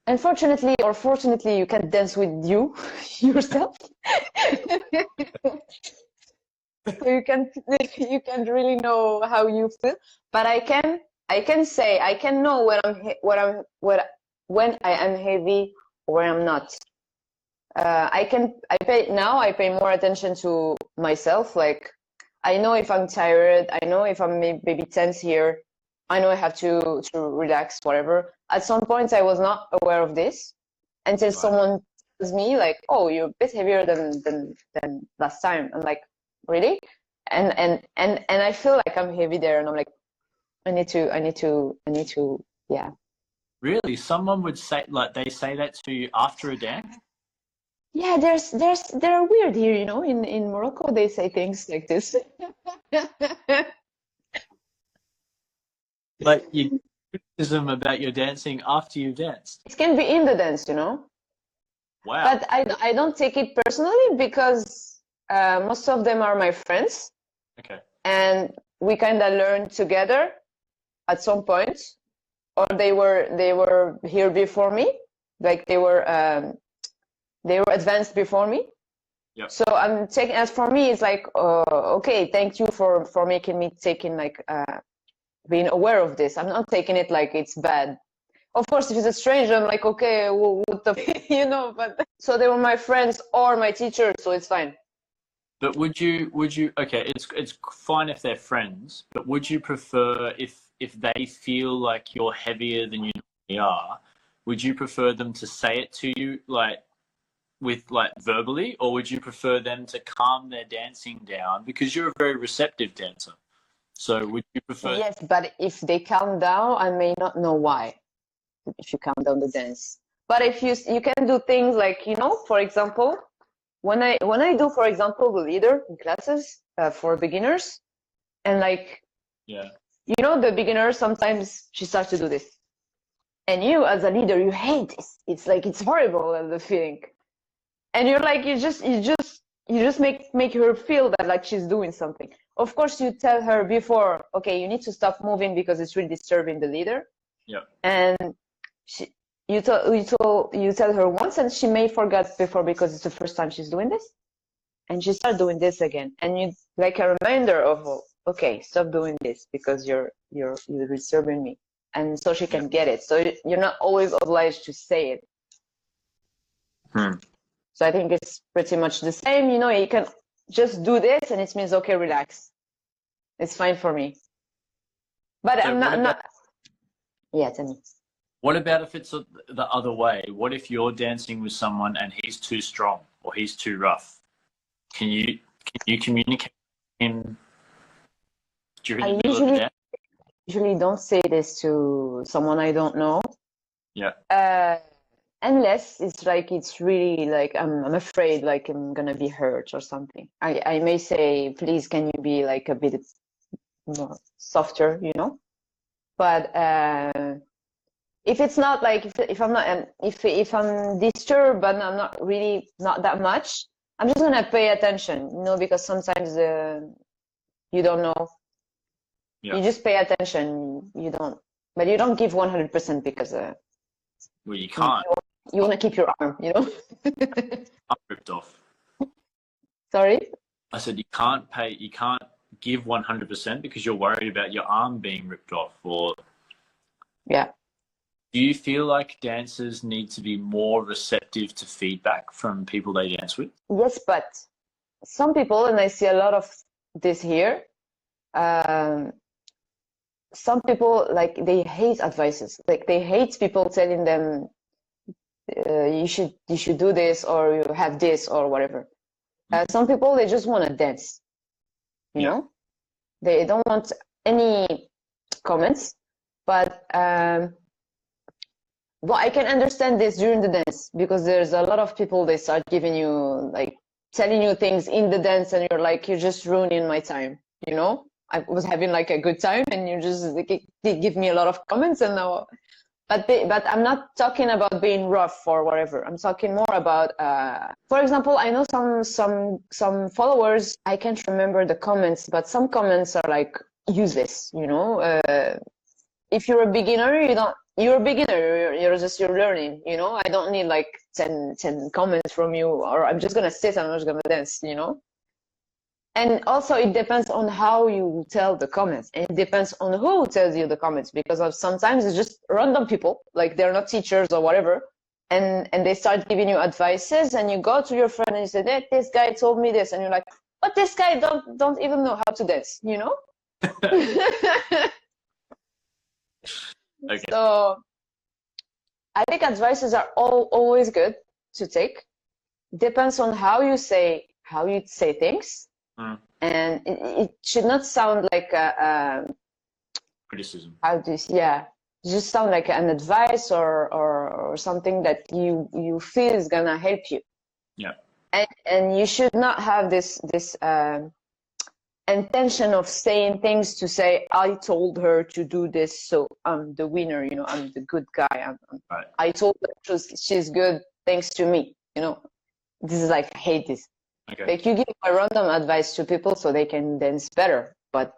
Unfortunately or fortunately, you can't dance with you yourself. So you can't really know how you feel. But I can say I can know when I am heavy or when I'm not. I pay more attention to myself. Like, I know if I'm tired, I know if I'm maybe tense here, I know I have to relax, whatever. At some point, I was not aware of this until Right. someone tells me, like, "Oh, you're a bit heavier than last time." I'm like, "Really?" And I feel like I'm heavy there, and I'm like, I need to, yeah. Really? Someone would say, like, they say that to you after a dance? Yeah, they're weird here, in Morocco they say things like this. Like, you criticism about your dancing after you've danced? It can be in the dance. Wow. But I don't take it personally because most of them are my friends, Okay. and we kind of learned together at some point, or they were here before me, like they were advanced before me. Yep. So I'm taking, as for me, it's like, okay, thank you for making me taking, like, being aware of this. I'm not taking it like it's bad. Of course, if it's a stranger, I'm like, okay, what the, but so they were my friends or my teachers, so it's fine. But would you, okay, it's fine if they're friends, but would you prefer if they feel like you're heavier than you normally are, would you prefer them to say it to you, like, with, like, verbally, or would you prefer them to calm their dancing down because you're a very receptive dancer? So would you prefer? Yes, but if they calm down, I may not know why. If you calm down the dance, but if you can do things like, for example, when I do, for example, the leader in classes for beginners, and, like, Yeah. the beginner sometimes she starts to do this, and you as a leader, you hate this. It's like, it's horrible, the feeling, and you're like, you just make her feel that, like, she's doing something. Of course, you tell her before, okay, you need to stop moving because it's really disturbing the leader. Yeah. And she, you tell her once, and she may forget before because it's the first time she's doing this, and she starts doing this again, and you, like, a reminder of, okay, stop doing this because you're disturbing me, and so she can get it. So you're not always obliged to say it. So I think it's pretty much the same. You can just do this, and it means, okay, relax. It's fine for me. But So I'm not. Yeah, tell me. What about if it's the other way? What if you're dancing with someone and he's too strong or he's too rough? Can you communicate with him during the I middle of the dance? usually don't say this to someone I don't know. Yeah. Unless it's like, it's really like, I'm afraid, like, I'm gonna be hurt or something. I may say, please, can you be, like, a bit more softer, But if it's not like, if I'm not, if I'm disturbed but I'm not that much, I'm just gonna pay attention, because sometimes you don't know. Yeah. You just pay attention. But you don't give 100% because Well, you can't. you want to keep your arm, I'm ripped off. Sorry? I said you can't give 100% because you're worried about your arm being ripped off. Or Yeah. do you feel like dancers need to be more receptive to feedback from people they dance with? Yes, but some people, and I see a lot of this here, some people, like, they hate advices. Like, they hate people telling them, you should do this, or you have this, or whatever. Some people, they just want to dance, They don't want any comments. But But I can understand this during the dance because there's a lot of people, they start giving you, like, telling you things in the dance, and you're like, you're just ruining my time, you know? I was having like a good time, and you just they give me a lot of comments, and now, but I'm not talking about being rough or whatever. I'm talking more about, for example, I know some followers, I can't remember the comments, but some comments are like useless, you know? If you're a beginner, you're a beginner, you're learning, you know? I don't need like 10 comments from you, or I'm just gonna sit and I'm just gonna dance, you know? And also it depends on how you tell the comments, and it depends on who tells you the comments, because sometimes it's just random people, like they're not teachers or whatever, and they start giving you advices, and you go to your friend and you say, hey, this guy told me this, and you're like, but this guy don't even know how to dance, you know? Okay. So I think advices are always good to take. Depends on how you say things. And it should not sound like a criticism. Yeah, just sound like an advice or something that you feel is gonna help you. Yeah. And you should not have this intention of saying things to say, I told her to do this, so I'm the winner, you know, I'm the good guy. Right. I told her she's good thanks to me, you know. This is like, I hate this. Okay. Like, you give a random advice to people so they can dance better, but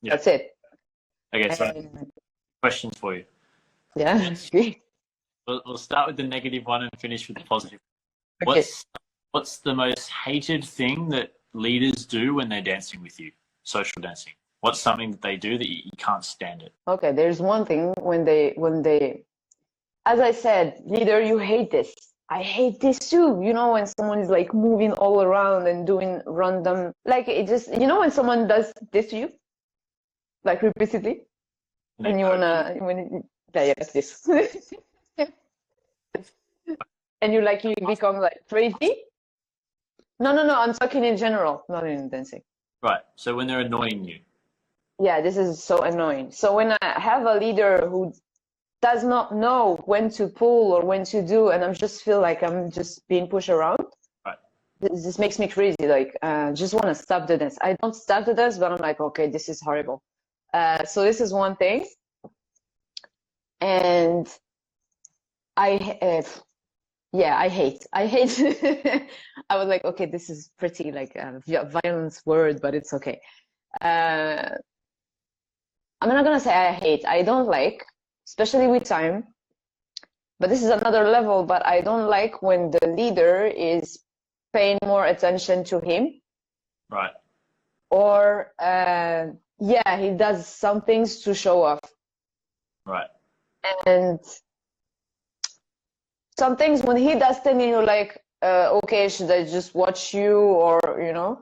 that's it. Okay, so questions for you. Yeah. We'll start with the negative one and finish with the positive. Okay. What's the most hated thing that leaders do when they're dancing with you, social dancing? What's something that they do that you can't stand it? Okay, there's one thing when they, as I said, leader, you hate this. I hate this too. You know, when someone is like moving all around and doing random, like, it just, you know, when someone does this to you, like repeatedly, and you like this, and you become like crazy. No, I'm talking in general, not in dancing. Right. So when they're annoying you. Yeah, this is so annoying. So when I have a leader who does not know when to pull or when to do, and I just feel like I'm just being pushed around. Right. This makes me crazy. Like, just want to stop the dance. I don't stop the dance, but I'm like, okay, this is horrible. So this is one thing. And I hate. I was like, okay, this is pretty like a violence word, but it's okay. I'm not gonna say I hate. I don't like, especially with time. But this is another level. But I don't like when the leader is paying more attention to him. Right. Or he does some things to show off. Right. And some things when he does things, you're like, okay, should I just watch you, or, you know?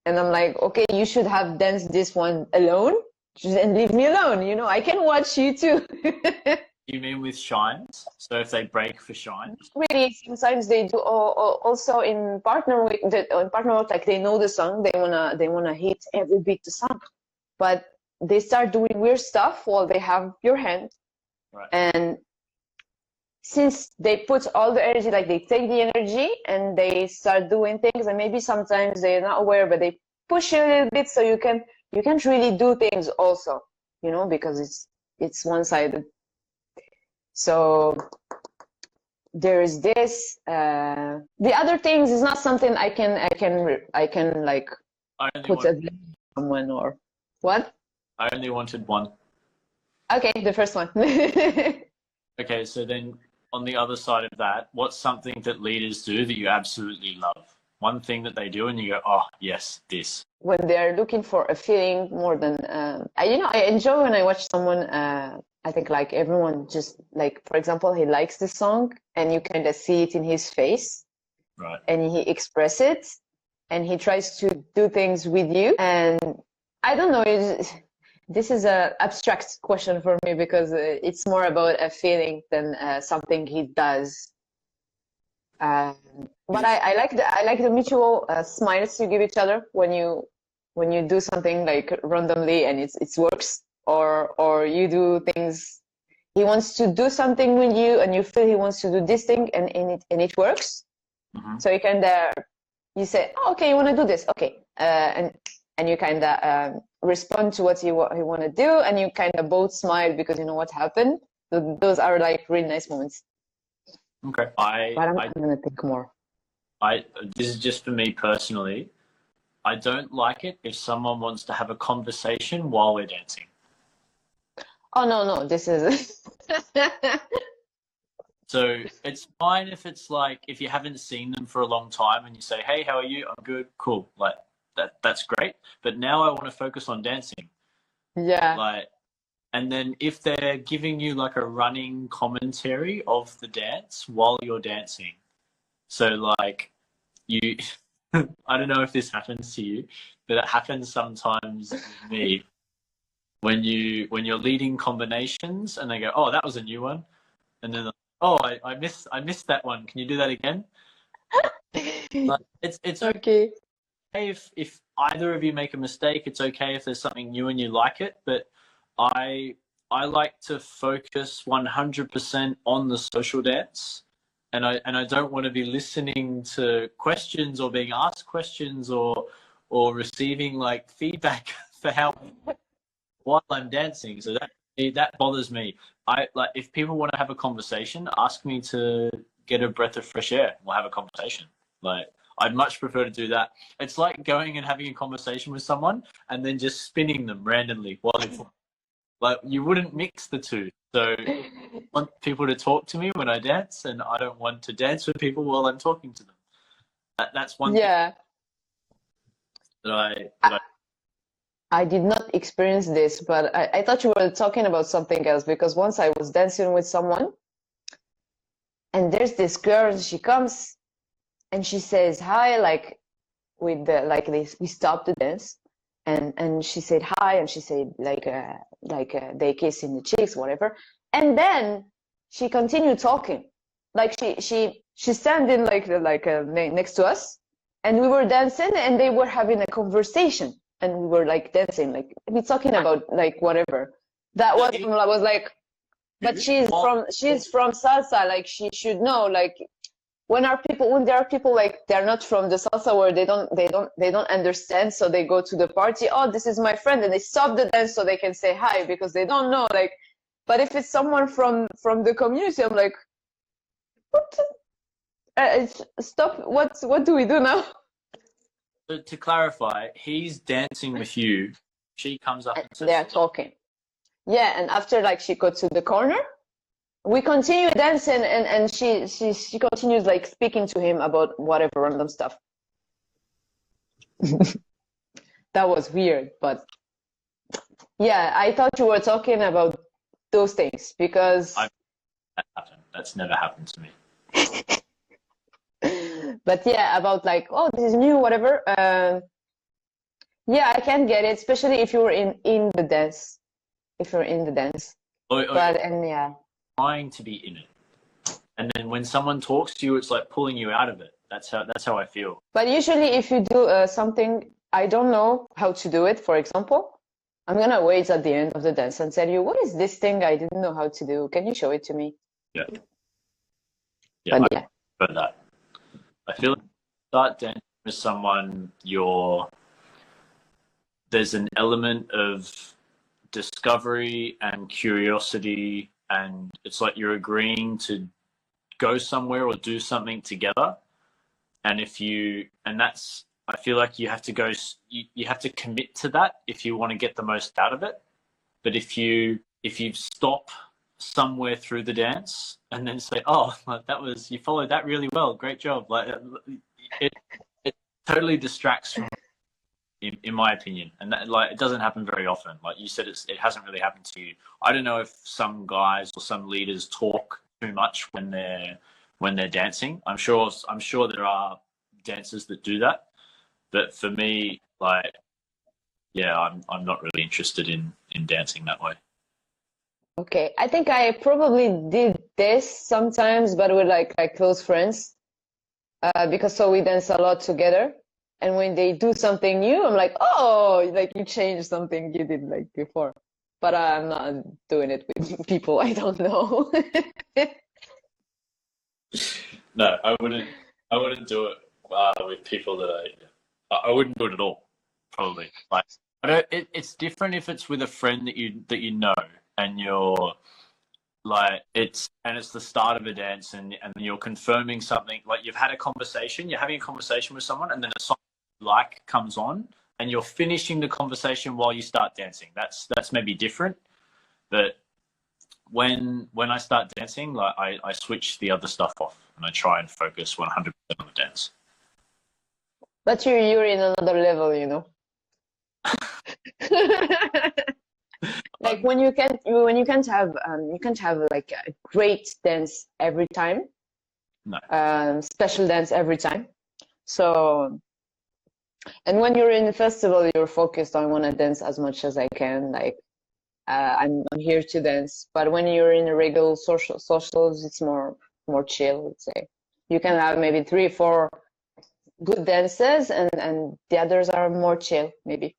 And I'm like, okay, you should have danced this one alone and leave me alone, you know? I can watch you too. You mean with shines? So if they break for shines? Really, sometimes they do. Also in partner work, like, they know the song, they wanna hit every beat the song, but they start doing weird stuff while they have your hand. Right. And since they put all the energy, like, they take the energy and they start doing things, and maybe sometimes they're not aware, but they push you a little bit, so you can't really do things also, you know, because it's one-sided. So there is this. The other things is not something I can like put a blame on someone or what. I only wanted one. Okay, the first one. Okay, so then on the other side of that, what's something that leaders do that you absolutely love? One thing that they do and you go, oh, yes, this. When they're looking for a feeling more than, I enjoy when I watch someone, I think, like, everyone just, like, for example, he likes the song and you kind of see it in his face. Right. And he expresses it and he tries to do things with you. And I don't know, this is an abstract question for me, because it's more about a feeling than something he does. But I like the mutual smiles you give each other when you do something like randomly and it works, or you do things, he wants to do something with you, and you feel he wants to do this thing, and it works. So you kind of you say, oh, okay, you want to do this, okay, and you kind of respond to what you want to do, and you kind of both smile because you know what happened. So those are like really nice moments. Okay. But I'm gonna think more. This is just for me personally. I don't like it if someone wants to have a conversation while we're dancing. Oh no, this is So it's fine if it's like if you haven't seen them for a long time and you say, "Hey, how are you? I'm good, cool." Like that's great. But now I want to focus on dancing. Yeah. Like, and then if they're giving you like a running commentary of the dance while you're dancing, so like you, I don't know if this happens to you, but it happens sometimes with me when you're leading combinations and they go, "Oh, that was a new one," and then, "Oh, I missed that one. Can you do that again?" But it's okay if either of you make a mistake. It's okay if there's something new and you like it, but I like to focus 100% on the social dance, and I don't want to be listening to questions or being asked questions or receiving like feedback for how while I'm dancing. So that bothers me. I like if people want to have a conversation, ask me to get a breath of fresh air. We'll have a conversation. Like I'd much prefer to do that. It's like going and having a conversation with someone and then just spinning them randomly while they like you wouldn't mix the two. So I want people to talk to me when I dance, and I don't want to dance with people while I'm talking to them. That's one thing that I did not experience this, but I thought you were talking about something else, because once I was dancing with someone and there's this girl, she comes and she says hi, like with the like this, we stopped the dance and she said hi, and she said like they kiss in the cheeks, whatever, and then she continued talking, like she's standing like next to us, and we were dancing and they were having a conversation, and we were like dancing, like we talking about like whatever. That was I was like, but she's from salsa, like she should know, like when there are people like they're not from the salsa world, they don't understand, so they go to the party, oh, this is my friend, and they stop the dance so they can say hi because they don't know, like. But if it's someone from the community, I'm like, what? Stop! What do we do now? So to clarify, he's dancing with you. She comes up and says, they're talking. Yeah, and after like she got to the corner, we continue dancing, and she continues like speaking to him about whatever random stuff. That was weird, but yeah, I thought you were talking about those things because that's never happened to me. But yeah, about like, oh, this is new, whatever. Yeah, I can get it, especially if you're in the dance. If you're in the dance. Yeah. Trying to be in it, and then when someone talks to you, it's like pulling you out of it. That's how I feel. But usually, if you do something I don't know how to do it, for example, I'm gonna wait at the end of the dance and tell you, what is this thing I didn't know how to do? Can you show it to me? Yeah. But that. I feel like start dancing with someone, there's an element of discovery and curiosity, and it's like you're agreeing to go somewhere or do something together. And I feel like you have to go, you have to commit to that if you want to get the most out of it. But if you stop somewhere through the dance and then say, oh, you followed that really well, great job, like it totally distracts from, in my opinion, and that, like, it doesn't happen very often. Like you said, it hasn't really happened to you. I don't know if some guys or some leaders talk too much when they're dancing. I'm sure there are dancers that do that, but for me, like, yeah, I'm not really interested in dancing that way. Okay, I think I probably did this sometimes, but with like close friends, because so we dance a lot together. And when they do something new, I'm like, oh, like you changed something you did like before. but I'm not doing it with people I don't know. No, I wouldn't. I wouldn't do it with people that I wouldn't do it at all. Probably. Like, I don't. It's different if it's with a friend that you know, and you're like it's the start of a dance, and you're confirming something. Like you've had a conversation, you're having a conversation with someone, and then a song you like comes on, and you're finishing the conversation while you start dancing. That's maybe different, but when I start dancing, like I switch the other stuff off and I try and focus 100% on the dance. But you're in another level, you know. Like when you can't have like a great dance every time, No. special dance every time. So, and when you're in the festival, you're focused on want to dance as much as I can. Like I'm here to dance. But when you're in a regular socials, it's more chill, let's say. You can have maybe 3 or 4 good dances, and the others are more chill, maybe.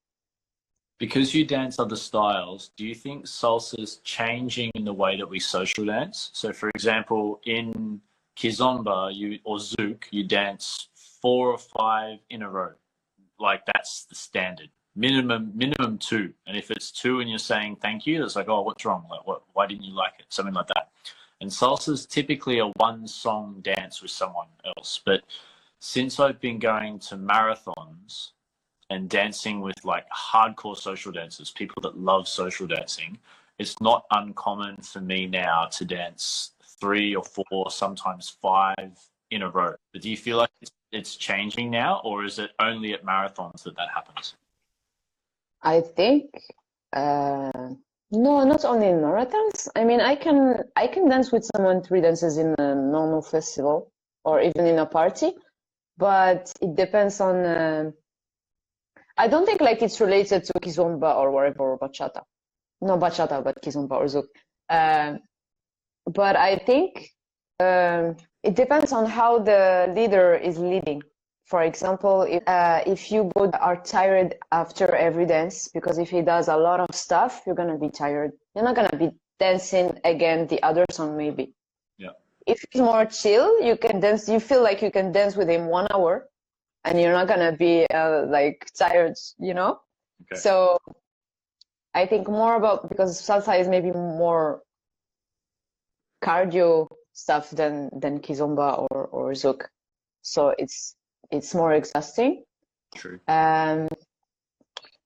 Because you dance other styles, do you think salsa's changing in the way that we social dance? So, for example, in kizomba or zouk, you dance 4 or 5 in a row. Like that's the standard. Minimum 2. And if it's 2 and you're saying thank you, it's like, oh, what's wrong? Like, why didn't you like it? Something like that. And salsa's typically a one-song dance with someone else. But since I've been going to marathons and dancing with like hardcore social dancers, people that love social dancing, it's not uncommon for me now to dance 3 or 4, sometimes 5 in a row. But do you feel like it's changing now, or is it only at marathons that happens? I think no, not only in marathons. I mean, I can dance with someone 3 dances in a normal festival or even in a party, but it depends on. I don't think like it's related to kizomba or whatever, or bachata. No bachata, but kizomba or zouk. But I think it depends on how the leader is leading. For example, if you both are tired after every dance, because if he does a lot of stuff, you're gonna be tired. You're not gonna be dancing again the other song maybe. Yeah. If he's more chill, you can dance. You feel like you can dance with him 1 hour, and you're not gonna be like tired, you know. Okay. So I think more about, because salsa is maybe more cardio stuff than kizomba or zouk, so it's more exhausting. True.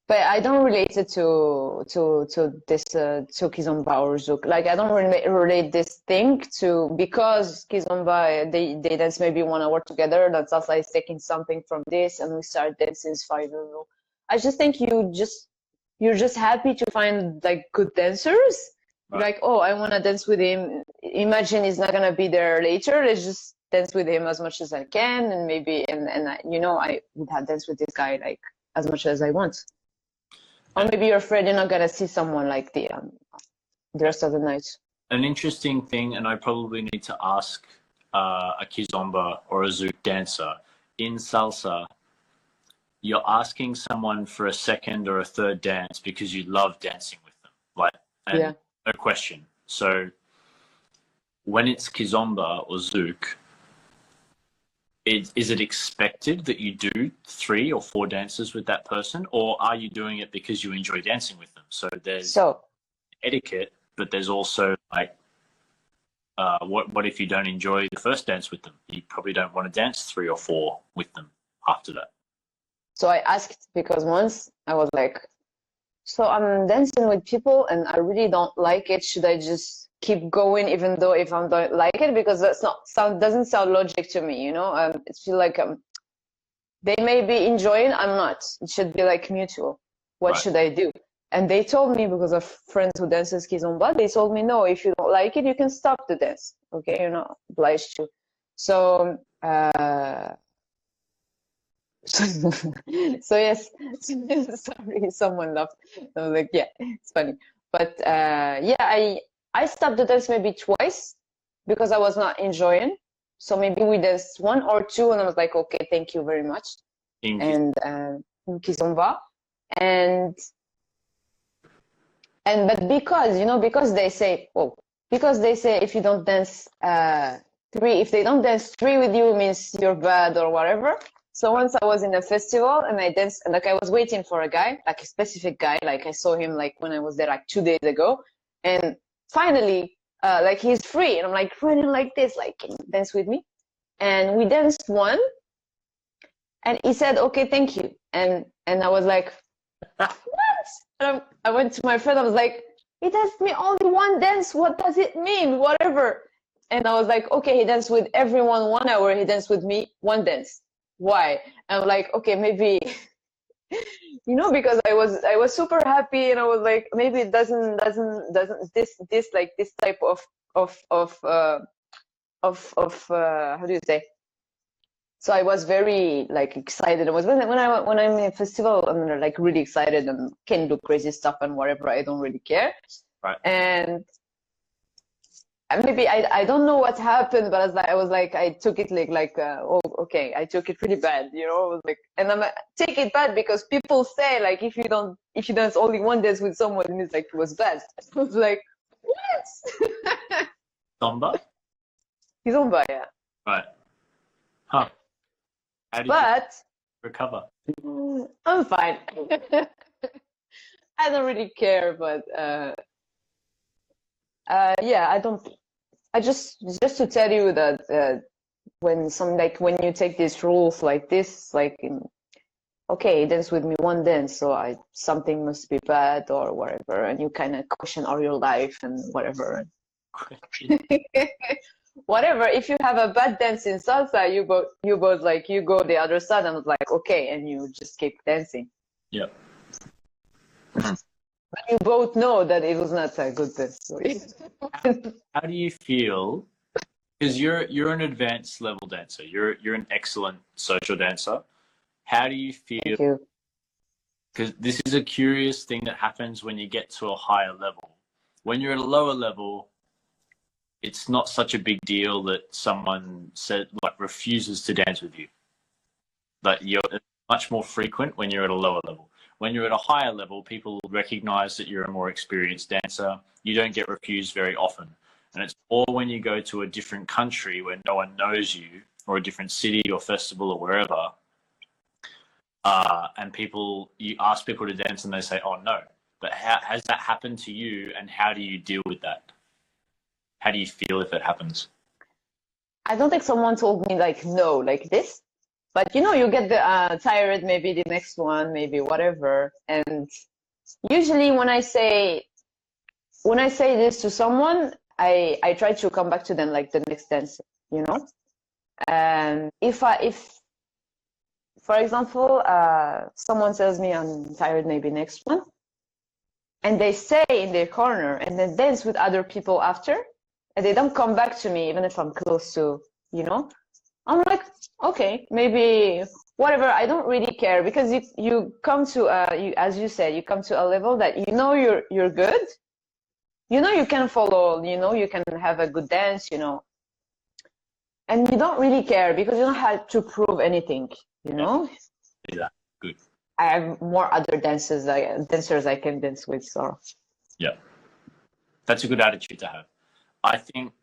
But I don't relate it to this to kizomba or zouk. Like I don't relate this thing to, because kizomba they dance maybe 1 hour together. That salsa is taking something from this, and we start dancing 5 years. I just think you're just happy to find like good dancers. Right. Like, oh, I want to dance with him. Imagine he's not gonna be there later. Let's just dance with him as much as I can, and maybe and I would have danced with this guy like as much as I want. Or maybe you're afraid you're not gonna see someone like the rest of the night. An interesting thing, and I probably need to ask a kizomba or a zouk dancer, in salsa, you're asking someone for a second or a third dance because you love dancing with them, like, and Yeah. no question. So when it's kizomba or zouk, is it expected that you do 3 or 4 dances with that person, or are you doing it because you enjoy dancing with them? So there's etiquette, but there's also like, what if you don't enjoy the first dance with them? You probably don't want to dance 3 or 4 with them after that. So I asked, because once I was like, so I'm dancing with people and I really don't like it. Should I just keep going even though if I don't like it? Because doesn't sound logic to me, you know? It feels like they may be enjoying, I'm not. It should be like mutual. What should I do? And they told me, because of friends who dances kizomba, they told me, no, if you don't like it, you can stop the dance. Okay, you're not obliged to. So so yes, sorry, someone laughed. I was like, yeah, it's funny. But yeah, I stopped the dance maybe twice because I was not enjoying. So maybe we danced 1 or 2, and I was like, okay, thank you very much. And kizomba, and And but because they say, if you don't dance if they don't dance three with you means you're bad or whatever. So once I was in a festival and I danced, like I was waiting for a guy, like a specific guy, like I saw him like when I was there like 2 days ago, and finally, like he's free, and I'm like running like this, like can you dance with me? And we danced one, and he said, okay, thank you, and I was like, what? And I went to my friend, I was like, he danced me only one dance, what does it mean? Whatever. And I was like, okay, he danced with everyone 1 hour, he danced with me one dance. Why? And I'm like, okay, maybe because I was super happy, and I was like, maybe it doesn't this type of how do you say? So I was very like excited. I was when I'm in a festival, I'm like really excited and can do crazy stuff and whatever. I don't really care. Right. And maybe I don't know what happened, but I took it oh, okay, I took it pretty bad, I was like, and I'm like, take it bad because people say like if you dance only one dance with someone, it means like it was bad. I was like, what? Zomba? Kizomba, yeah. Right. Huh. How did you recover? I'm fine. I don't really care, but yeah, I don't. I just to tell you that when you take these rules like this, like okay, dance with me one dance, so something must be bad or whatever, and you kind of question all your life and whatever. Whatever. If you have a bad dance in salsa, you go the other side and it's like okay, and you just keep dancing. Yeah. But you both know that it was not a good dance. So How do you feel? Because you're an advanced level dancer. You're an excellent social dancer. How do you feel? Thank you. Because this is a curious thing that happens when you get to a higher level. When you're at a lower level, it's not such a big deal that someone refuses to dance with you. But it's much more frequent when you're at a lower level. When you're at a higher level, people recognize that you're a more experienced dancer. You don't get refused very often. And it's all when you go to a different country where no one knows you, or a different city or festival or wherever, and you ask people to dance and they say, oh, no. But has that happened to you, and how do you deal with that? How do you feel if it happens? I don't think someone told me like no, like this. But you get the tired, maybe the next one, maybe whatever. And usually when I say this to someone, I try to come back to them like the next dance, And if for example, someone tells me I'm tired, maybe next one, and they stay in their corner and then dance with other people after, and they don't come back to me, even if I'm close to, I'm like, okay, maybe whatever. I don't really care because you come to as you said, you come to a level that you're good. You can follow. You can have a good dance. And you don't really care because you don't have to prove anything. Yeah, good. I have more other dancers I can dance with. So yeah, that's a good attitude to have. I think.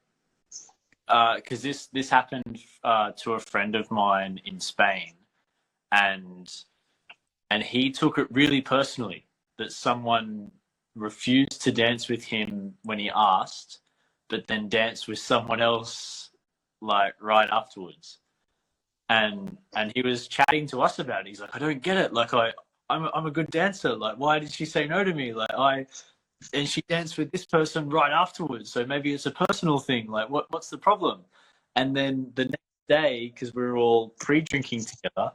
Because this happened to a friend of mine in Spain, and he took it really personally that someone refused to dance with him when he asked, but then danced with someone else like right afterwards. And he was chatting to us about it. He's like, I don't get it. Like I'm a good dancer. Like why did she say no to me? And she danced with this person right afterwards. So maybe it's a personal thing. Like, what's the problem? And then the next day, because we were all pre-drinking together,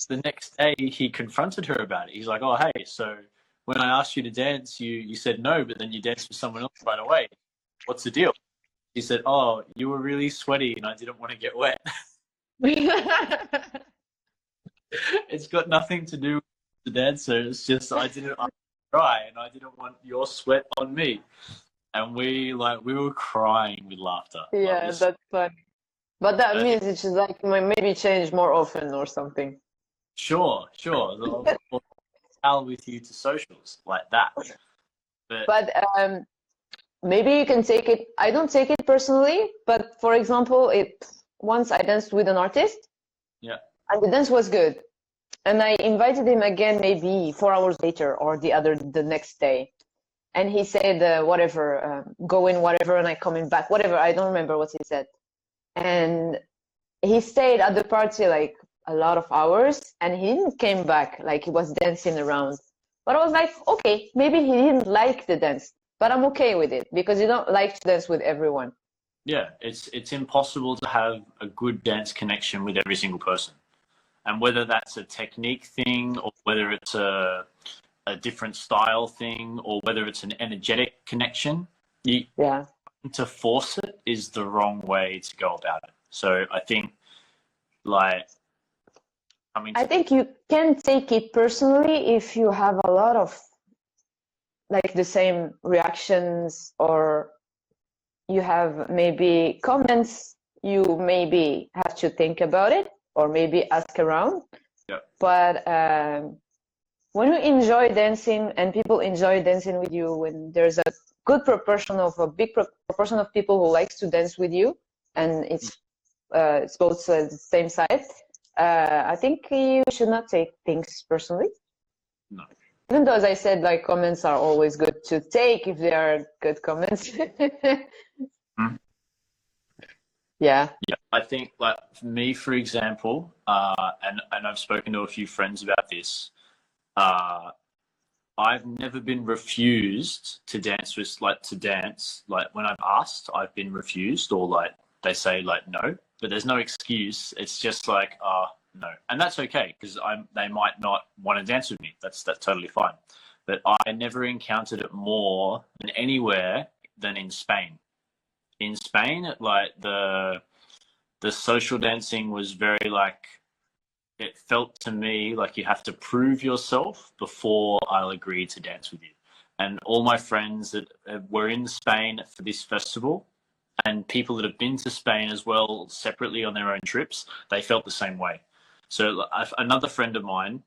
the next day he confronted her about it. He's like, oh, hey, so when I asked you to dance, you said no, but then you danced with someone else right away. What's the deal? She said, oh, you were really sweaty and I didn't want to get wet. It's got nothing to do with the dancer. It's just I didn't try and I didn't want your sweat on me. And we were crying with laughter. Yeah, that's funny. But that means it's just like maybe change more often or something. Sure. I'll with you to socials like that. But maybe you can take it. I don't take it personally, but for example, once I danced with an artist, yeah, and the dance was good, and I invited him again maybe 4 hours later or the next day, and he said whatever, go in whatever, and I coming back whatever. I don't remember what he said, and he stayed at the party like a lot of hours, and he didn't came back. Like he was dancing around, but I was like, okay, maybe he didn't like the dance. But I'm okay with it because you don't like to dance with everyone. Yeah, it's impossible to have a good dance connection with every single person. And whether that's a technique thing or whether it's a different style thing or whether it's an energetic connection, to force it is the wrong way to go about it. So I think I think you can take it personally if you have a lot of like the same reactions, or you have maybe comments, you maybe have to think about it or maybe ask around. Yeah. But when you enjoy dancing and people enjoy dancing with you, when there's a big proportion of people who likes to dance with you, and it's both the same side, I think you should not take things personally. No. Even though, as I said, like comments are always good to take if they are good comments. Yeah. Yeah, I think like for me, for example, and I've spoken to a few friends about this. I've never been refused to dance like when I've asked, I've been refused, or like they say like no, but there's no excuse. It's just like no, and that's okay because they might not want to dance with me. That's totally fine. But I never encountered it more than anywhere than in Spain. In Spain, like the social dancing was very like, it felt to me like you have to prove yourself before I'll agree to dance with you. And all my friends that were in Spain for this festival, and people that have been to Spain as well separately on their own trips, they felt the same way. So another friend of mine,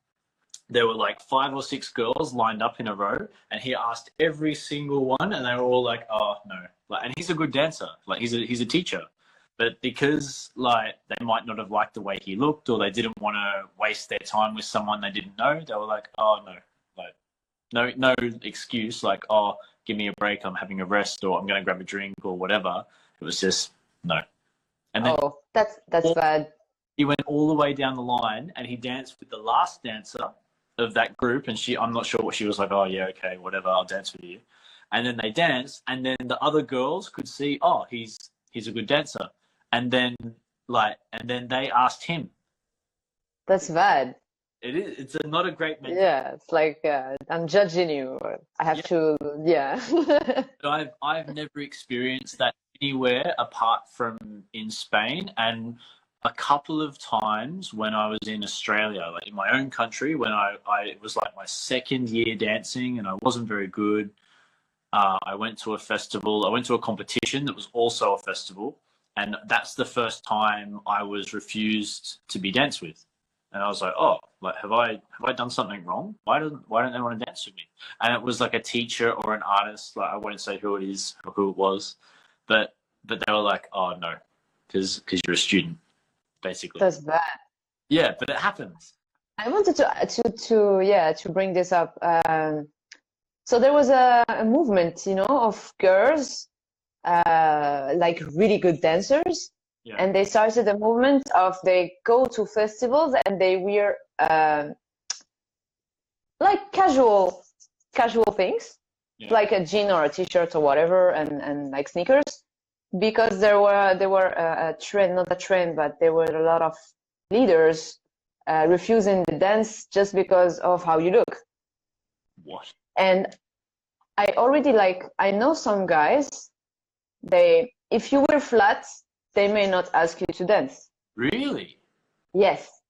there were like 5 or 6 girls lined up in a row, and he asked every single one, and they were all like, "Oh no!" Like, and he's a good dancer, like he's a teacher, but because like they might not have liked the way he looked, or they didn't want to waste their time with someone they didn't know, they were like, "Oh no!" Like no excuse, like, "Oh, give me a break, I'm having a rest, or I'm going to grab a drink, or whatever." It was just no. And then that's bad. He went all the way down the line, and he danced with the last dancer of that group, and I'm not sure what she was like. "Oh yeah, okay, whatever, I'll dance with you." And then they danced, and then the other girls could see, "Oh, he's a good dancer," and then they asked him. That's bad. It is. It's not a great mentality. Yeah, it's like I'm judging you. I have to. Yeah. I've never experienced that anywhere apart from in Spain, and a couple of times when I was in Australia, like in my own country, when it was like my second year dancing and I wasn't very good. I went to a festival. I went to a competition that was also a festival, and that's the first time I was refused to be danced with. And I was like, "Oh, like have I done something wrong? Why don't they want to dance with me?" And it was like a teacher or an artist. Like I won't say who it is or who it was, but they were like, "Oh no, because you're a student." Basically. That's bad. Yeah, but it happens. I wanted to bring this up. So there was a movement, of girls, like really good dancers, and they started a movement of they go to festivals and they wear like casual things, like a jean or a t-shirt or whatever, and like sneakers. Because there were a trend, not a trend, but there were a lot of leaders refusing the dance just because of how you look. What? And I know some guys, if you wear flats, they may not ask you to dance. Really? Yes.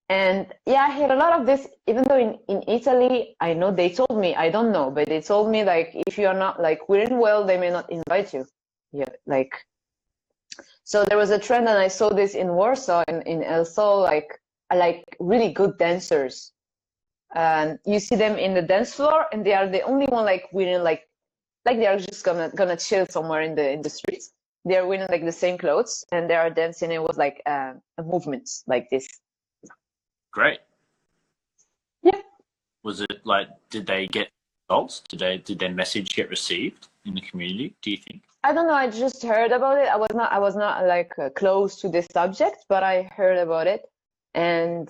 And yeah, I hear a lot of this, even though in Italy, I know they told me, I don't know, but they told me like, if you are not like wearing well, they may not invite you. Yeah, like, so there was a trend, and I saw this in Warsaw, in Elso, like really good dancers. And you see them in the dance floor, and they are the only one like wearing like like they are just gonna chill somewhere in the streets. They are wearing like the same clothes and they are dancing. It was like a movement like this. Great. Yeah. Was it like, did they get results? Did their message get received in the community, do you think? I don't know. I just heard about it. I was not like close to this subject, but I heard about it. And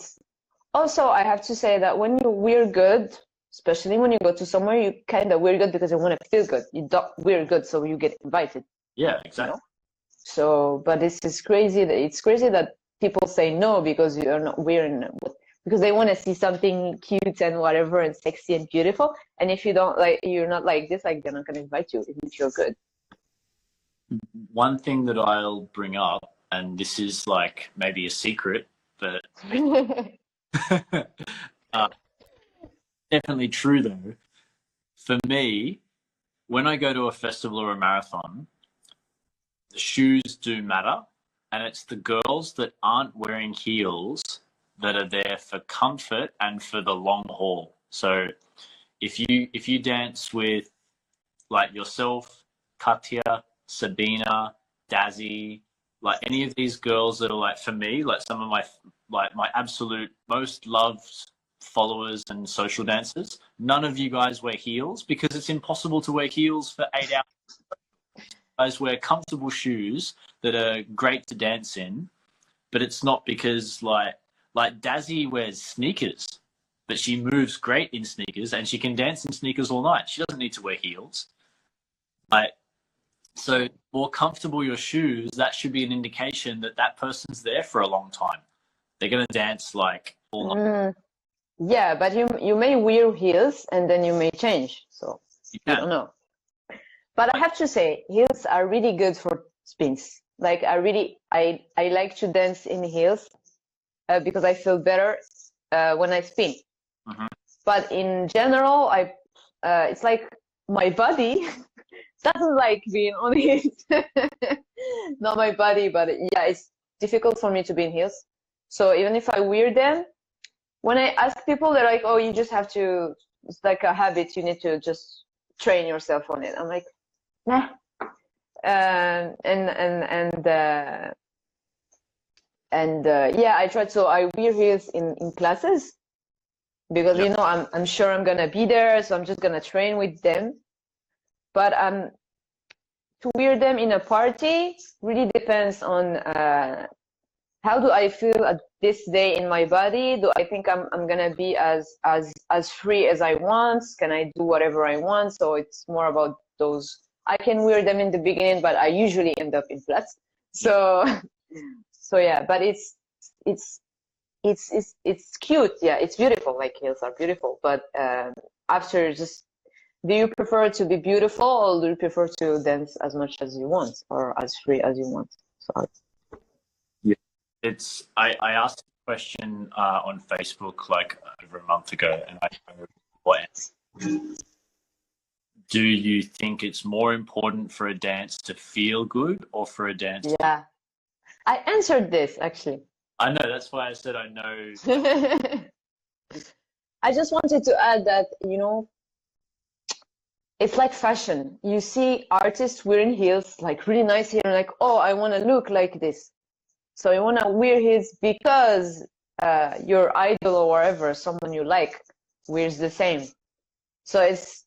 also, I have to say that when you wear good, especially when you go to somewhere, you kind of wear good because you want to feel good. You don't wear good, so you get invited. Yeah, exactly. You know? So, but this is crazy. It's crazy that people say no because you're not wearing, because they want to see something cute and whatever and sexy and beautiful. And if you don't like, you're not like this, like they're not going to invite you if you feel good. One thing that I'll bring up, and this is like maybe a secret, but definitely true though. For me, when I go to a festival or a marathon, the shoes do matter, and it's the girls that aren't wearing heels that are there for comfort and for the long haul. So if you dance with like yourself, Katya, Sabina, Dazzy, like any of these girls that are like, for me, like some of my absolute most loved followers and social dancers, none of you guys wear heels because it's impossible to wear heels for 8 hours. You guys wear comfortable shoes that are great to dance in, but it's not because like Dazzy wears sneakers, but she moves great in sneakers and she can dance in sneakers all night. She doesn't need to wear heels. Like, so more comfortable your shoes, that should be an indication that that person's there for a long time. They're going to dance like all night. Yeah, but you may wear heels and then you may change. So you don't know. But I have to say, heels are really good for spins. Like I like to dance in heels because I feel better when I spin. Mm-hmm. But in general, it's like my body doesn't like being on heels. Not my body, but yeah, it's difficult for me to be in heels. So even if I wear them, when I ask people, they're like, "Oh, you just have to. It's like a habit. You need to just train yourself on it." I'm like, nah. Yeah, I tried. So I wear heels in classes because you know I'm sure I'm gonna be there, so I'm just gonna train with them. But to wear them in a party really depends on how do I feel at this day in my body? Do I think I'm gonna be as free as I want? Can I do whatever I want? So it's more about those. I can wear them in the beginning, but I usually end up in flats. So yeah, but it's cute. Yeah, it's beautiful. Like heels are beautiful, but after just. Do you prefer to be beautiful or do you prefer to dance as much as you want or as free as you want? Sorry. Yeah. I asked a question on Facebook like over a month ago, and I don't know what. Do you think it's more important for a dance to feel good or for a dance? Yeah, I answered this actually. I know, that's why I said I know. I just wanted to add that, you know, it's like fashion. You see artists wearing heels, like really nice heel, and like, oh, I want to look like this. So you want to wear heels because your idol or whatever, someone you like, wears the same. So it's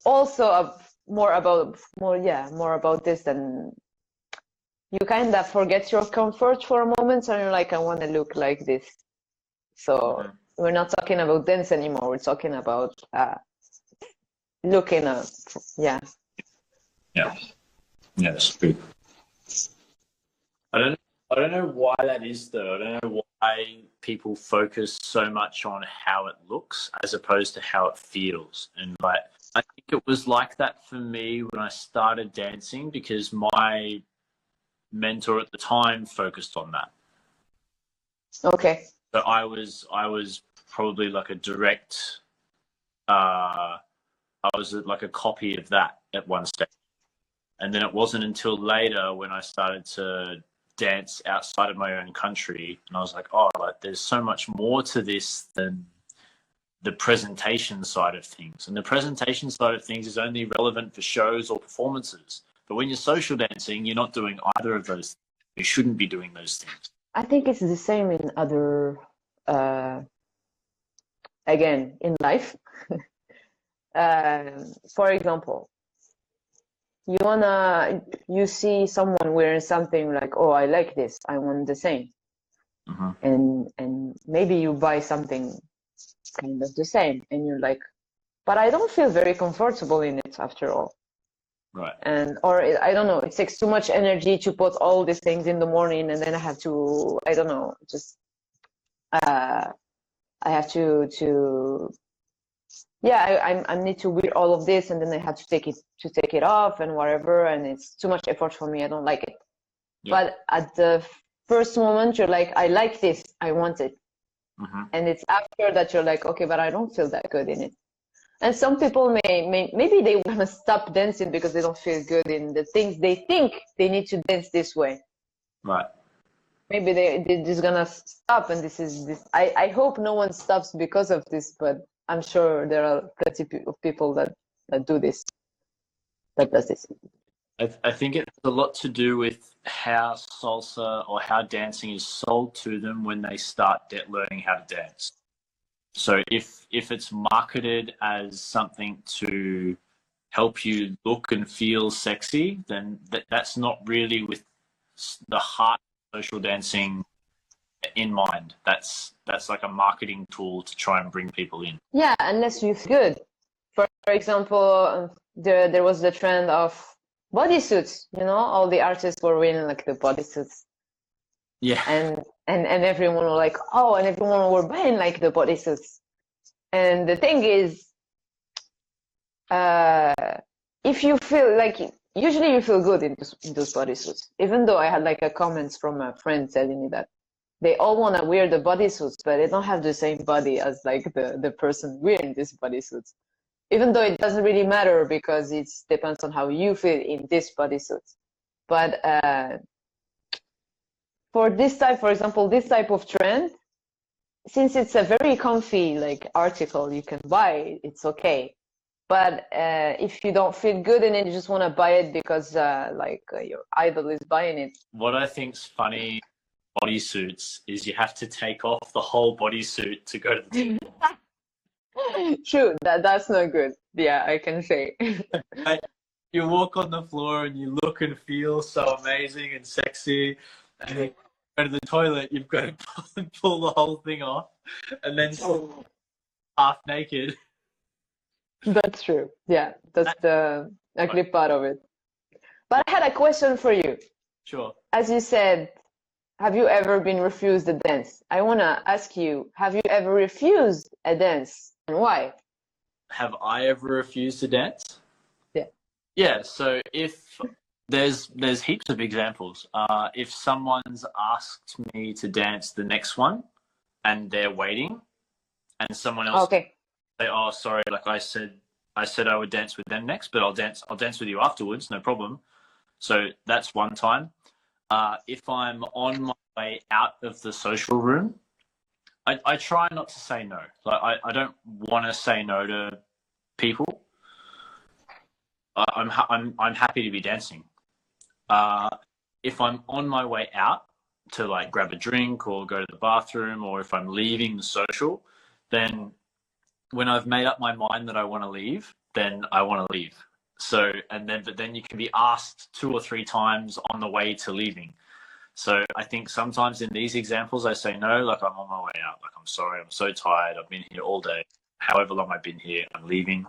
also more about this than you kind of forget your comfort for a moment, and you're like, I want to look like this. So we're not talking about dance anymore. We're talking about looking up. Yeah, that's true. I don't know why that is though. I don't know why people focus so much on how it looks as opposed to how it feels. And like, I think it was like that for me when I started dancing because my mentor at the time focused on that. Okay. So I was probably like a direct I was like a copy of that at one stage. And then it wasn't until later when I started to dance outside of my own country and I was like, oh, like there's so much more to this than the presentation side of things. And the presentation side of things is only relevant for shows or performances. But when you're social dancing, you're not doing either of those things. You shouldn't be doing those things. I think it's the same in other, again, in life. For example, you see someone wearing something like, oh, I like this, I want the same. And maybe you buy something kind of the same, and you're like, but I don't feel very comfortable in it after all. Right. I don't know, it takes too much energy to put all these things in the morning, and then I have to, I don't know, just I have to I need to wear all of this, and then I have to take it off and whatever, and it's too much effort for me. I don't like it. Yeah. But at the first moment, you're like, I like this, I want it. And it's after that you're like, okay, but I don't feel that good in it. And some people maybe they want to stop dancing because they don't feel good in the things they think they need to dance this way. Right. Maybe they're just gonna stop, and this. I hope no one stops because of this, but I'm sure there are plenty of people that do this, that does this. I think it's a lot to do with how salsa or how dancing is sold to them when they start learning how to dance. So if it's marketed as something to help you look and feel sexy, then that's not really with the heart of social dancing in mind. That's like a marketing tool to try and bring people in. Yeah, unless you feel good. For example, there was the trend of bodysuits. All the artists were wearing like the bodysuits. Yeah. And everyone was like, oh, and everyone were buying like the bodysuits. And the thing is, if you feel like, usually you feel good in those bodysuits. Even though I had like a comments from a friend telling me that they all want to wear the bodysuits, but they don't have the same body as like the person wearing these bodysuits. Even though it doesn't really matter because it depends on how you feel in this bodysuit. But for example, this type of trend, since it's a very comfy like article you can buy, it's okay. But if you don't feel good in it, you just want to buy it because your idol is buying it. What I think's funny bodysuits is you have to take off the whole bodysuit to go to the table. True, that's not good. Yeah, I can say. You walk on the floor and you look and feel so amazing and sexy, and then go to the toilet, you've got to pull the whole thing off, and then half naked. That's true. Yeah, that's the ugly part of it. But I had a question for you. Sure. As you said, have you ever been refused a dance? I want to ask you, have you ever refused a dance, and why? Have I ever refused to dance? Yeah. Yeah, so if there's heaps of examples. If someone's asked me to dance the next one and they're waiting, and someone else say, oh, sorry, like I said I would dance with them next, but I'll dance with you afterwards, no problem. So that's one time. If I'm on my way out of the social room, I try not to say no. Like I don't want to say no to people. I'm happy to be dancing. If I'm on my way out to like grab a drink or go to the bathroom, or if I'm leaving the social, then when I've made up my mind that I want to leave, then I want to leave. So, but then you can be asked 2 or 3 times on the way to leaving. So I think sometimes in these examples, I say no, like I'm on my way out. Like, I'm sorry, I'm so tired. I've been here all day. However long I've been here, I'm leaving.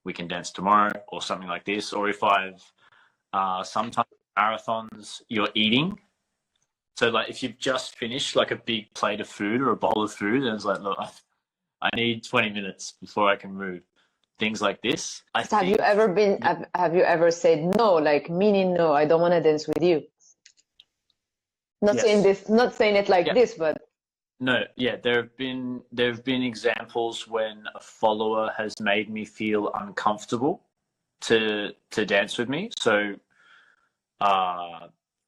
We can dance tomorrow or something like this. Or if I've, sometimes marathons, you're eating. So like if you've just finished like a big plate of food or a bowl of food, and it's like, look, I need 20 minutes before I can move. Things like this. Have you ever said no, like meaning no, I don't want to dance with you? Not saying it like this, but no, yeah, there have been examples when a follower has made me feel uncomfortable to dance with me. So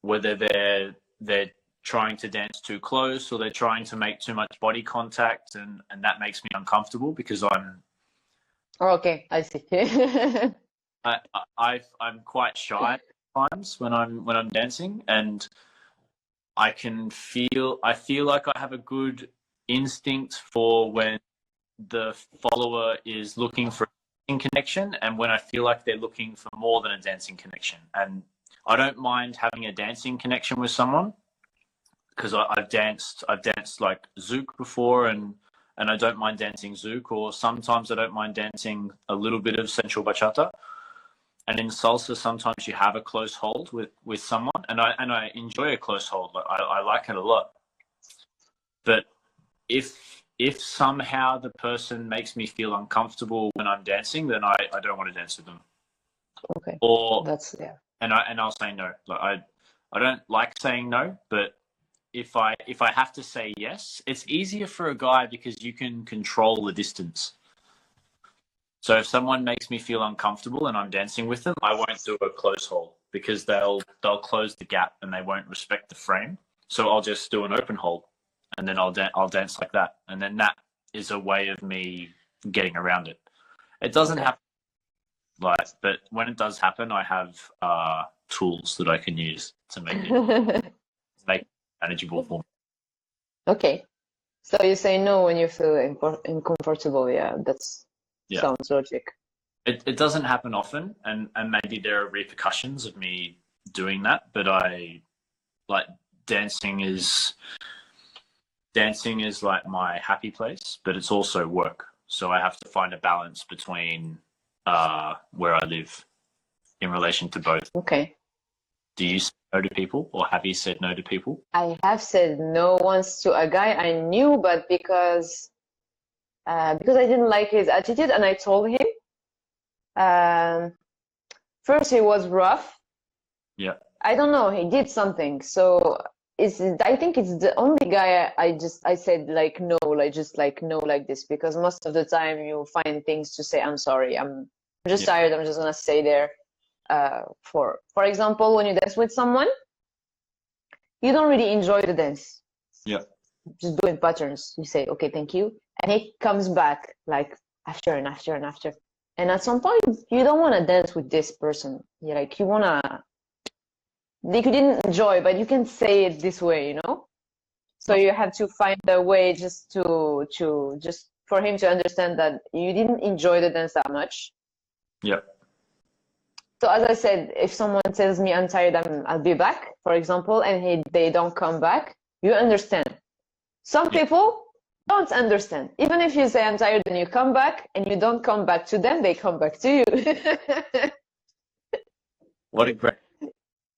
whether they're trying to dance too close, or they're trying to make too much body contact, and that makes me uncomfortable because Oh, okay, I see. I'm quite shy at times when I'm dancing, and I feel like I have a good instinct for when the follower is looking for a dancing connection, and when I feel like they're looking for more than a dancing connection. And I don't mind having a dancing connection with someone because I've danced like zouk before, and I don't mind dancing zouk, or sometimes I don't mind dancing a little bit of sensual bachata. And in salsa, sometimes you have a close hold with someone, and I enjoy a close hold. Like, I like it a lot. But if somehow the person makes me feel uncomfortable when I'm dancing, then I don't want to dance with them. Okay, Or that's yeah. and I'll say no. Like, I don't like saying no, but if I have to say yes, it's easier for a guy because you can control the distance. So if someone makes me feel uncomfortable and I'm dancing with them, I won't do a close hold because they'll close the gap and they won't respect the frame. So I'll just do an open hold, and then I'll dance like that, and then that is a way of me getting around it. It doesn't happen, like, but when it does happen, I have tools that I can use to make it manageable for me. Okay, so you say no when you feel uncomfortable. Yeah, that's sounds logic. It doesn't happen often, and maybe there are repercussions of me doing that, but I like dancing is like my happy place, but it's also work. So I have to find a balance between where I live in relation to both. Okay. Do you say no to people, or have you said no to people? I have said no once to a guy I knew, but because I didn't like his attitude, and I told him. First, he was rough. Yeah. I don't know. He did something. So I think it's the only guy I said like no, like just like no like this, because most of the time you find things to say. I'm sorry. I'm just tired. I'm just gonna stay there. For example, when you dance with someone, you don't really enjoy the dance. Yeah. Just doing patterns. You say, okay, thank you. And he comes back like after and after and after. And at some point, you don't want to dance with this person. You want to, like, you didn't enjoy, but you can say it this way, you know? So you have to find a way just just for him to understand that you didn't enjoy the dance that much. Yeah. So as I said, if someone tells me I'm tired, I'll be back, for example, and they don't come back, you understand. Some people don't understand. Even if you say I'm tired and you come back and you don't come back to them, they come back to you. What a great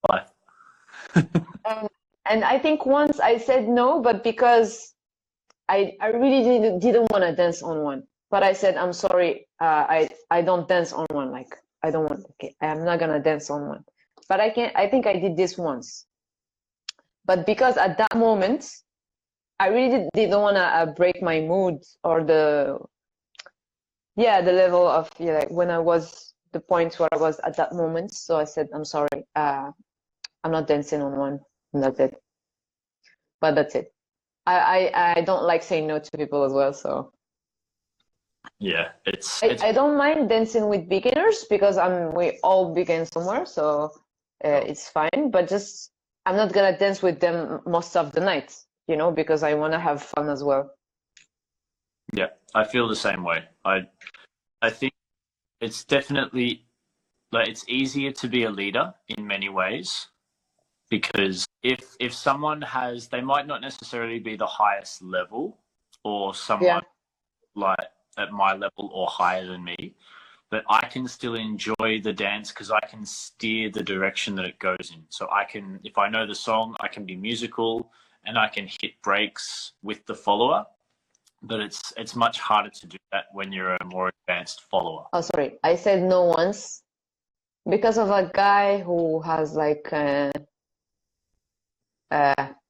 life. And I think once I said no, but because I really didn't want to dance on one. But I said, I'm sorry, I don't dance on one. Like, I don't want, okay, I'm not gonna dance on one. But I think I did this once. But because at that moment, I really didn't want to break my mood or the level of, like when I was the point where I was at that moment. So I said, I'm sorry, I'm not dancing on one. And that's it. But that's it. I don't like saying no to people as well, so. Yeah, I don't mind dancing with beginners because we all begin somewhere, so it's fine. But just I'm not gonna dance with them most of the night, you know, because I want to have fun as well. Yeah, I feel the same way. I think it's definitely, like, it's easier to be a leader in many ways, because if someone they might not necessarily be the highest level, or someone like at my level or higher than me, but I can still enjoy the dance because I can steer the direction that it goes in. So if I know the song, I can be musical and I can hit breaks with the follower. But it's much harder to do that when you're a more advanced follower. Oh, sorry, I said no once because of a guy who has like what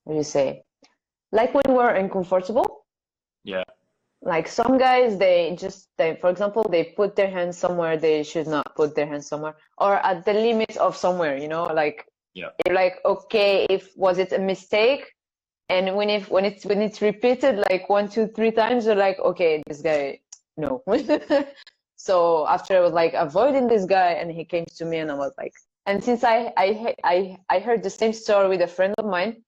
do you say? Like when we're uncomfortable. Yeah. Like some guys, for example, they put their hands somewhere they should not put their hands somewhere, or at the limit of somewhere, you know, like, yeah, you're like, okay, was it a mistake? And when it's repeated like 1, 2, 3 times, you're like, okay, this guy, no. So after I was like avoiding this guy, and he came to me, and I was like, and since I heard the same story with a friend of mine,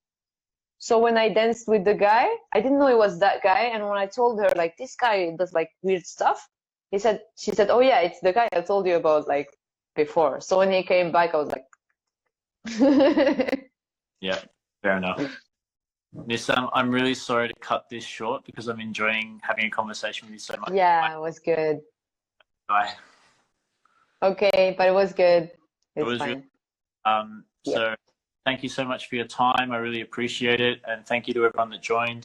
so when I danced with the guy, I didn't know it was that guy. And when I told her like this guy does like weird stuff, she said, oh yeah, it's the guy I told you about like before. So when he came back, I was like, Yeah, fair enough. Nissam, I'm really sorry to cut this short because I'm enjoying having a conversation with you so much. yeah, it was good. Bye. Okay, but it was good. It It's was really, fine. Yeah. so thank you so much for your time. I really appreciate it. And thank you to everyone that joined.